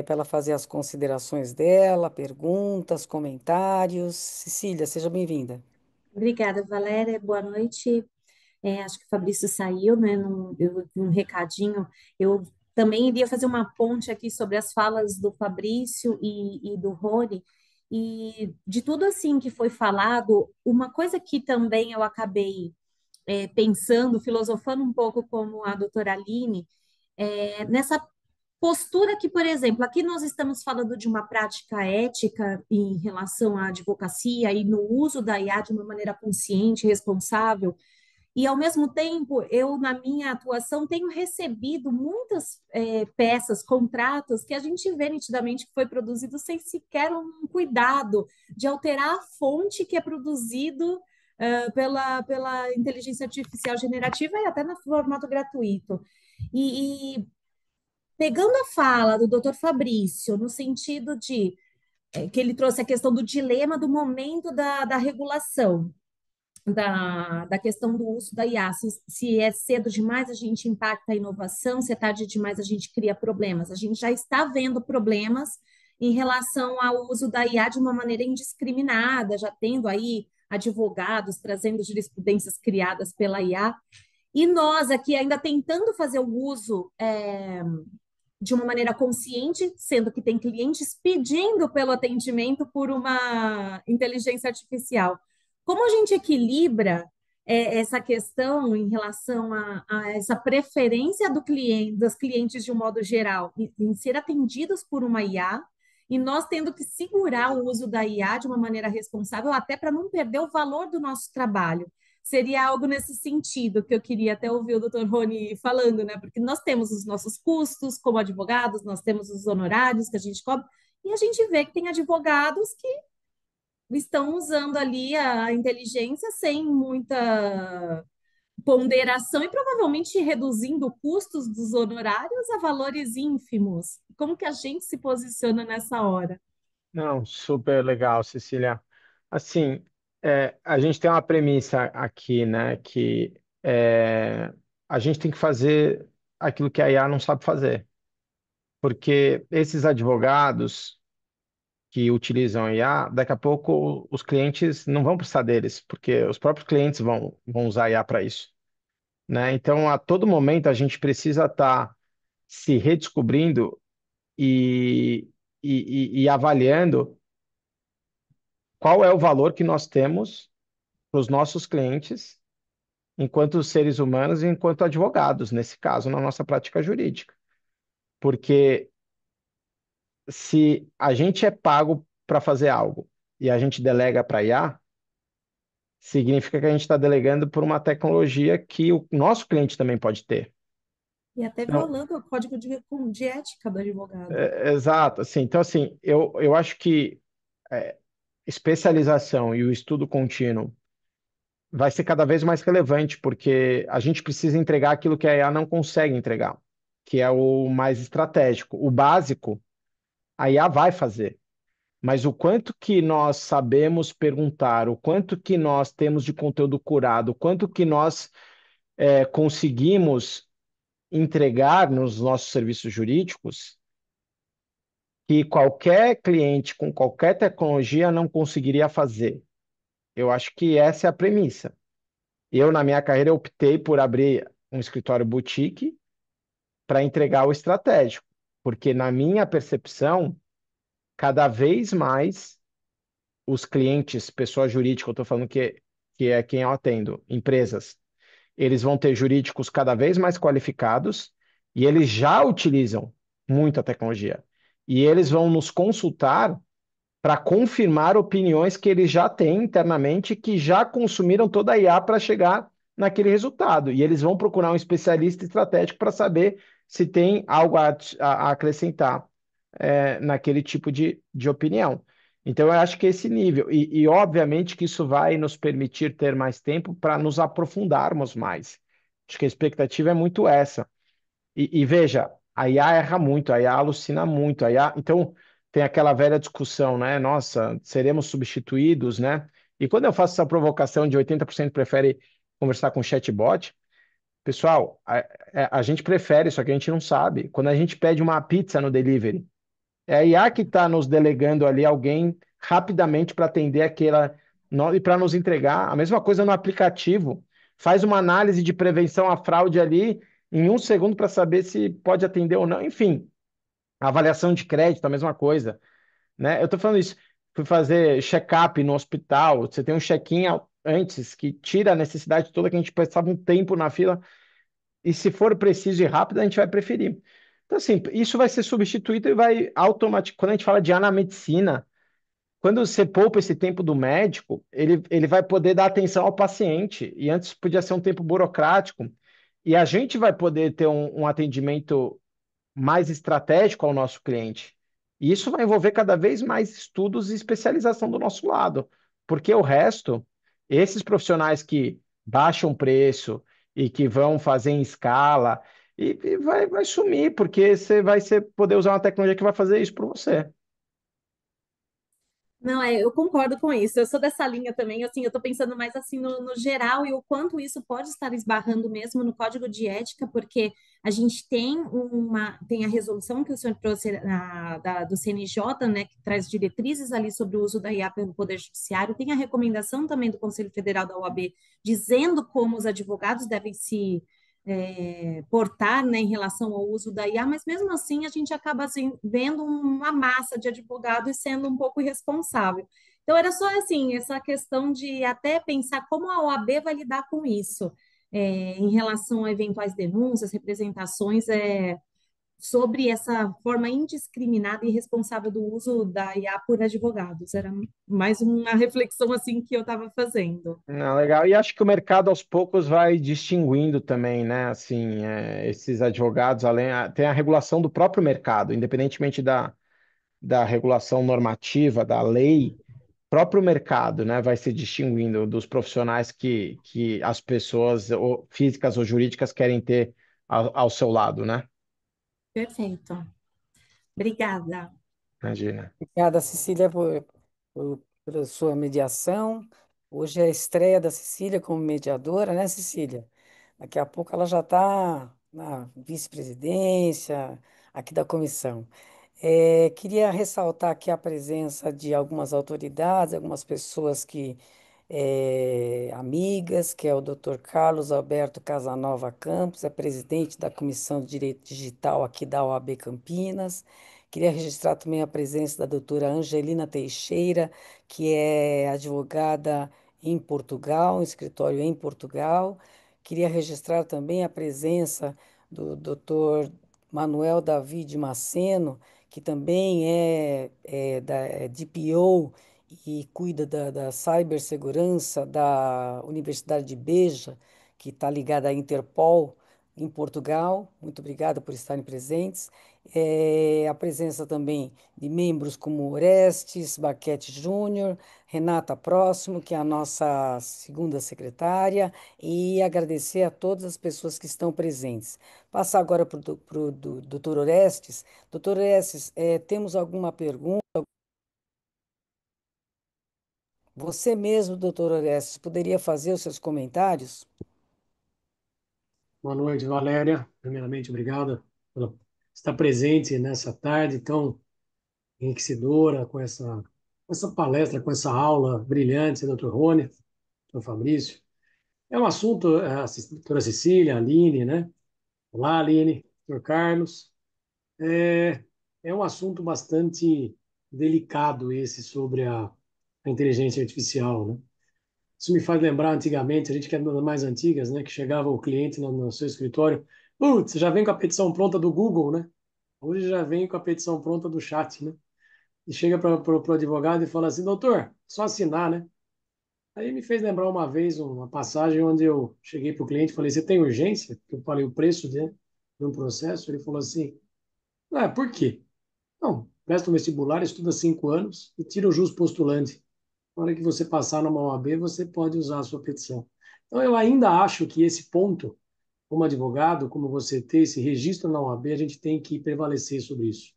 para ela fazer as considerações dela, perguntas, comentários. Cecília, seja bem-vinda. Obrigada, Valéria. Boa noite. Acho que o Fabrício saiu, né? Eu vi um recadinho. Eu também iria fazer uma ponte aqui sobre as falas do Fabrício e do Rony. E de tudo assim que foi falado, uma coisa que também eu acabei pensando, filosofando um pouco como a doutora Aline, nessa postura que, por exemplo, aqui nós estamos falando de uma prática ética em relação à advocacia e no uso da IA de uma maneira consciente, responsável, e, ao mesmo tempo, eu, na minha atuação, tenho recebido muitas peças, contratos, que a gente vê nitidamente que foi produzido sem sequer um cuidado de alterar a fonte que é produzido pela inteligência artificial generativa e até no formato gratuito. E pegando a fala do doutor Fabrício, no sentido de que ele trouxe a questão do dilema do momento da regulação, da questão do uso da IA, se é cedo demais a gente impacta a inovação, se é tarde demais a gente cria problemas. A gente já está vendo problemas em relação ao uso da IA de uma maneira indiscriminada, já tendo aí advogados trazendo jurisprudências criadas pela IA, e nós aqui ainda tentando fazer o uso de uma maneira consciente, sendo que tem clientes pedindo pelo atendimento por uma inteligência artificial. Como a gente equilibra essa questão em relação a essa preferência do cliente, dos clientes de um modo geral, em ser atendidos por uma IA, e nós tendo que segurar o uso da IA de uma maneira responsável, até para não perder o valor do nosso trabalho. Seria algo nesse sentido que eu queria até ouvir o doutor Rony falando, né? Porque nós temos os nossos custos como advogados, nós temos os honorários que a gente cobra, e a gente vê que tem advogados que estão usando ali a inteligência sem muita ponderação e provavelmente reduzindo custos dos honorários a valores ínfimos. Como que a gente se posiciona nessa hora? Não, super legal, Cecília. Assim, a gente tem uma premissa aqui, né, que a gente tem que fazer aquilo que a IA não sabe fazer, porque esses advogados que utilizam a IA, daqui a pouco os clientes não vão precisar deles, porque os próprios clientes vão usar a IA para isso, né? Então, a todo momento a gente precisa estar se redescobrindo e avaliando qual é o valor que nós temos para os nossos clientes, enquanto seres humanos e enquanto advogados, nesse caso, na nossa prática jurídica. Porque se a gente é pago para fazer algo e a gente delega para IA, significa que a gente está delegando por uma tecnologia que o nosso cliente também pode ter. E até Então, violando o código de ética do advogado. exato, assim, então assim, eu acho que é, especialização e o estudo contínuo vai ser cada vez mais relevante, porque a gente precisa entregar aquilo que a IA não consegue entregar, que é o mais estratégico. O básico, a IA vai fazer. Mas o quanto que nós sabemos perguntar, o quanto que nós temos de conteúdo curado, o quanto que nós conseguimos entregar nos nossos serviços jurídicos, que qualquer cliente com qualquer tecnologia não conseguiria fazer. Eu acho que essa é a premissa. Eu, na minha carreira, eu optei por abrir um escritório boutique para entregar o estratégico, porque na minha percepção, cada vez mais os clientes, pessoa jurídica, eu estou falando que é quem eu atendo, empresas, eles vão ter jurídicos cada vez mais qualificados e eles já utilizam muita tecnologia. E eles vão nos consultar para confirmar opiniões que eles já têm internamente, que já consumiram toda a IA para chegar naquele resultado. E eles vão procurar um especialista estratégico para saber se tem algo a acrescentar naquele tipo de opinião. Então, eu acho que é esse nível. Obviamente, que isso vai nos permitir ter mais tempo para nos aprofundarmos mais. Acho que a expectativa é muito essa. Veja, a IA erra muito, a IA alucina muito, a IA... Então, tem aquela velha discussão, né? Nossa, seremos substituídos, né? E quando eu faço essa provocação de 80% prefere conversar com chatbot, pessoal, a gente prefere, só que a gente não sabe. Quando a gente pede uma pizza no delivery, é a IA que está nos delegando ali alguém rapidamente para atender aquela e para nos entregar. A mesma coisa no aplicativo. Faz uma análise de prevenção à fraude ali em um segundo para saber se pode atender ou não. Enfim, a avaliação de crédito, a mesma coisa, né? Eu estou falando isso. Fui fazer check-up no hospital. Você tem um check-in antes que tira a necessidade toda que a gente passava um tempo na fila e se for preciso e rápido, a gente vai preferir. Então, assim, isso vai ser substituído e vai automaticamente. Quando a gente fala de na medicina, quando você poupa esse tempo do médico, ele vai poder dar atenção ao paciente. E antes podia ser um tempo burocrático. E a gente vai poder ter um atendimento mais estratégico ao nosso cliente. E isso vai envolver cada vez mais estudos e especialização do nosso lado, porque o resto, esses profissionais que baixam preço e que vão fazer em escala, vai sumir, porque você vai poder usar uma tecnologia que vai fazer isso por você. Não, eu concordo com isso. Eu sou dessa linha também. Assim, eu estou pensando mais assim no geral e o quanto isso pode estar esbarrando mesmo no código de ética, porque a gente tem a resolução que o senhor trouxe do CNJ, né, que traz diretrizes ali sobre o uso da IA pelo Poder Judiciário. Tem a recomendação também do Conselho Federal da OAB dizendo como os advogados devem se portar, né, em relação ao uso da IA, mas mesmo assim a gente acaba assim, vendo uma massa de advogados sendo um pouco irresponsável. Então era só assim, essa questão de até pensar como a OAB vai lidar com isso, em relação a eventuais denúncias, representações, sobre essa forma indiscriminada e irresponsável do uso da IA por advogados. Era mais uma reflexão assim que eu estava fazendo. Não, legal. E acho que o mercado aos poucos vai distinguindo também, né? Assim, esses advogados, tem a regulação do próprio mercado, independentemente da regulação normativa, da lei, próprio mercado, né, vai se distinguindo dos profissionais que as pessoas ou físicas ou jurídicas querem ter ao seu lado, né? Perfeito. Obrigada. Imagina. Obrigada, Cecília, pela sua mediação. Hoje é a estreia da Cecília como mediadora, né, Cecília? Daqui a pouco ela já está na vice-presidência aqui da comissão. Queria ressaltar aqui a presença de algumas autoridades, algumas pessoas amigas, que é o Dr. Carlos Alberto Casanova Campos, é presidente da Comissão de Direito Digital aqui da OAB Campinas. Queria registrar também a presença da doutora Angelina Teixeira, que é advogada em Portugal, um escritório em Portugal. Queria registrar também a presença do doutor Manuel David Maceno, que também é DPO e cuida da cibersegurança da Universidade de Beja, que está ligada à Interpol em Portugal. Muito obrigada por estarem presentes. A presença também de membros como Orestes Baquete Júnior, Renata Próximo, que é a nossa segunda secretária, e agradecer a todas as pessoas que estão presentes. Passar agora para o doutor Orestes. Doutor Orestes, temos alguma pergunta? Você mesmo, doutor Orestes, poderia fazer os seus comentários? Boa noite, Valéria. Primeiramente, obrigado por estar presente nessa tarde tão enriquecedora, com essa palestra, com essa aula brilhante, Dr. Rony, Dr. Fabrício. É um assunto, a doutora Cecília, a Aline, né? Olá, Aline, Dr. Carlos. É, é um assunto bastante delicado esse sobre a inteligência artificial, né? Isso me faz lembrar antigamente, a gente que é das mais antigas, né, que chegava o cliente no seu escritório, putz, já vem com a petição pronta do Google, né? Hoje já vem com a petição pronta do chat, né? E chega para o advogado e fala assim, doutor, só assinar, né? Aí me fez lembrar uma vez uma passagem onde eu cheguei para o cliente e falei, você tem urgência? Eu falei o preço de um processo. Ele falou assim, ah, por quê? Não, presta um vestibular, estuda 5 anos e tira o jus postulante. Na hora que você passar numa OAB, você pode usar a sua petição. Então, eu ainda acho que esse ponto, como advogado, como você ter esse registro na OAB, a gente tem que prevalecer sobre isso,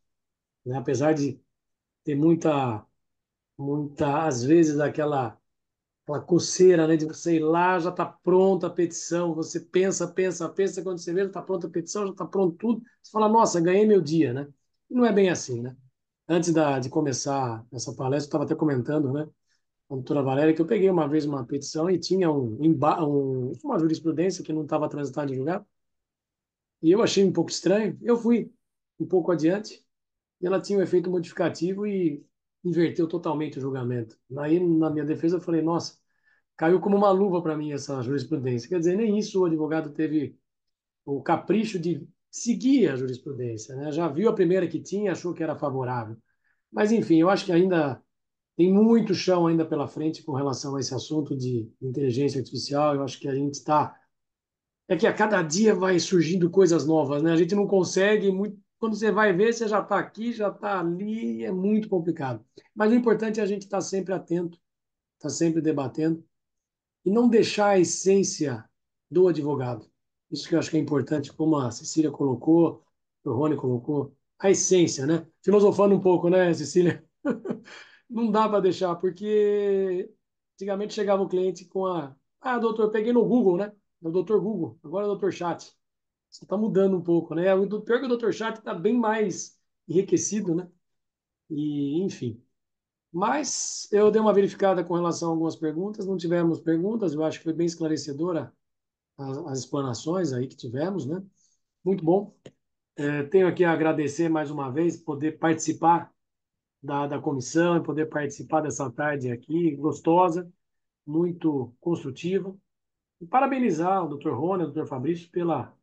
né? Apesar de ter às vezes, aquela coceira, né, de você ir lá, já está pronta a petição, você pensa, pensa, pensa, quando você vê, já está pronta a petição, já está pronto tudo, você fala, nossa, ganhei meu dia, né? E não é bem assim, né? Antes de começar essa palestra, eu estava até comentando, né, com a doutora Valéria, que eu peguei uma vez uma petição e tinha uma jurisprudência que não estava transitada em julgado, e eu achei um pouco estranho. Eu fui um pouco adiante, e ela tinha um efeito modificativo e inverteu totalmente o julgamento. Aí, na minha defesa, eu falei, nossa, caiu como uma luva para mim essa jurisprudência. Quer dizer, nem isso o advogado teve o capricho de seguir a jurisprudência, né? Já viu a primeira que tinha, achou que era favorável. Mas, enfim, eu acho que ainda tem muito chão ainda pela frente com relação a esse assunto de inteligência artificial. Eu acho que a gente está. É que a cada dia vai surgindo coisas novas, né? A gente não consegue muito. Quando você vai ver, você já está aqui, já está ali, é muito complicado. Mas o importante é a gente estar sempre atento, estar sempre debatendo e não deixar a essência do advogado. Isso que eu acho que é importante, como a Cecília colocou, o Rony colocou, a essência, né? Filosofando um pouco, né, Cecília? Não dá para deixar, porque antigamente chegava o cliente com Ah, doutor, peguei no Google, né? No doutor Google, agora é o doutor Chat. Isso está mudando um pouco, né? O pior que o doutor Chat está bem mais enriquecido, né? E, enfim. Mas eu dei uma verificada com relação a algumas perguntas, não tivemos perguntas, eu acho que foi bem esclarecedora as explanações aí que tivemos, né? Muito bom. Tenho aqui a agradecer mais uma vez, poder participar da comissão e poder participar dessa tarde aqui, gostosa, muito construtiva. E parabenizar o Dr. Rony, o Dr. Fabrício, pela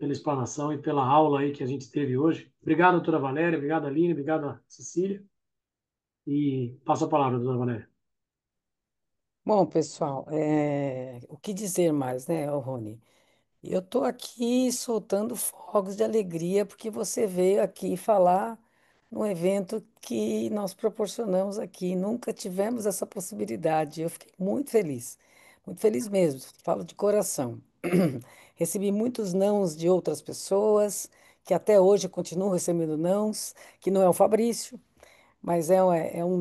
explanação e pela aula aí que a gente teve hoje. Obrigado, doutora Valéria, obrigado, Aline, obrigado, Cecília. E passo a palavra, doutora Valéria. Bom, pessoal, o que dizer mais, né, ô Rony? Eu estou aqui soltando fogos de alegria porque você veio aqui falar num evento que nós proporcionamos aqui. Nunca tivemos essa possibilidade. Eu fiquei muito feliz mesmo. Falo de coração. Recebi muitos nãos de outras pessoas, que até hoje eu continuo recebendo nãos, que não é o Fabrício, mas um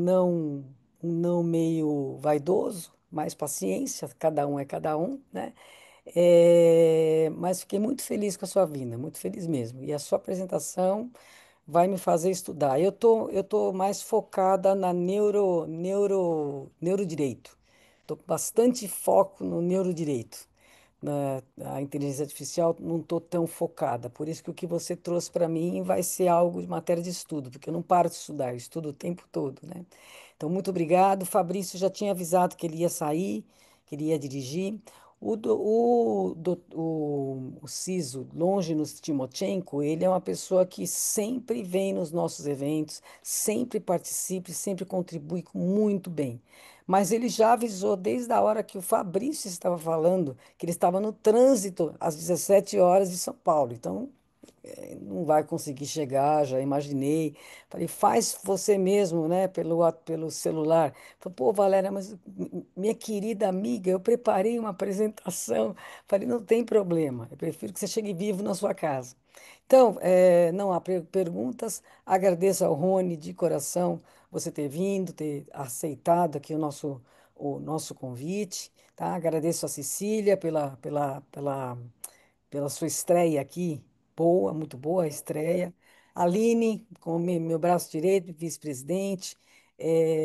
não meio vaidoso, mais paciência, cada um é cada um, né? Mas fiquei muito feliz com a sua vinda, muito feliz mesmo. E a sua apresentação vai me fazer estudar. Eu tô mais focada na neurodireito. Estou com bastante foco no neurodireito. a inteligência artificial, não estou tão focada. Por isso que o que você trouxe para mim vai ser algo de matéria de estudo, porque eu não paro de estudar, eu estudo o tempo todo, né? Então, muito obrigado. Fabrício já tinha avisado que ele ia sair, que ele ia dirigir. O Ciso Longinos Timochenko, ele é uma pessoa que sempre vem nos nossos eventos, sempre participa, e sempre contribui muito bem. Mas ele já avisou desde a hora que o Fabrício estava falando que ele estava no trânsito às 17 horas de São Paulo. Então, não vai conseguir chegar, já imaginei. Falei, faz você mesmo, né, pelo celular. Falei, pô, Valéria, mas minha querida amiga, eu preparei uma apresentação. Falei, não tem problema, eu prefiro que você chegue vivo na sua casa. Então, não há perguntas. Agradeço ao Rony de coração você ter vindo, ter aceitado aqui o nosso convite, tá? Agradeço a Cecília pela sua estreia aqui. Boa, muito boa a estreia. Aline, como meu braço direito, vice-presidente.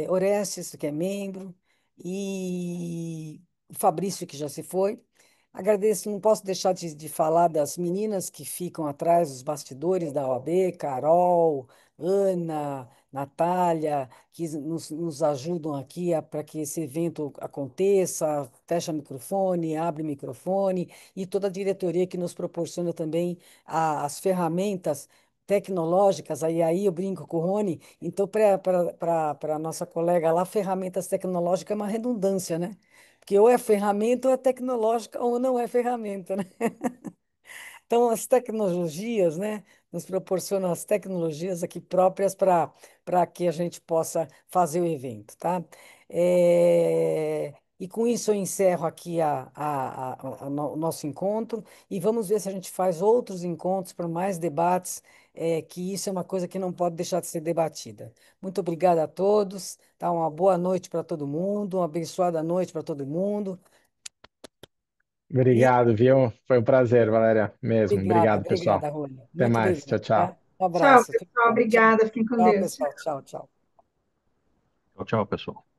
Orestes, que é membro. E o Fabrício, que já se foi. Agradeço, não posso deixar de falar das meninas que ficam atrás dos bastidores da OAB, Carol, Ana, Natália, que nos ajudam aqui para que esse evento aconteça, fecha microfone, abre microfone, e toda a diretoria que nos proporciona também as ferramentas tecnológicas. Aí eu brinco com o Rony, então para a nossa colega lá, ferramentas tecnológicas é uma redundância, né? Porque ou é ferramenta ou é tecnológica ou não é ferramenta, né? Então, as tecnologias, né, nos proporcionam as tecnologias aqui próprias para que a gente possa fazer o evento, tá? E com isso eu encerro aqui o nosso encontro e vamos ver se a gente faz outros encontros para mais debates, que isso é uma coisa que não pode deixar de ser debatida. Muito obrigada a todos, tá? Uma boa noite para todo mundo, uma abençoada noite para todo mundo. E Obrigado, viu? Foi um prazer, Valéria, mesmo. obrigada, Obrigado, pessoal. obrigada, Rony. Até Muito mais. Tchau, obrigada, tá? tchau. Um Tchau, abraço. Fique pessoal. bom. Tchau. Obrigada. Fiquem com Tchau, Deus. pessoal. Tchau, tchau. Tchau, tchau, pessoal.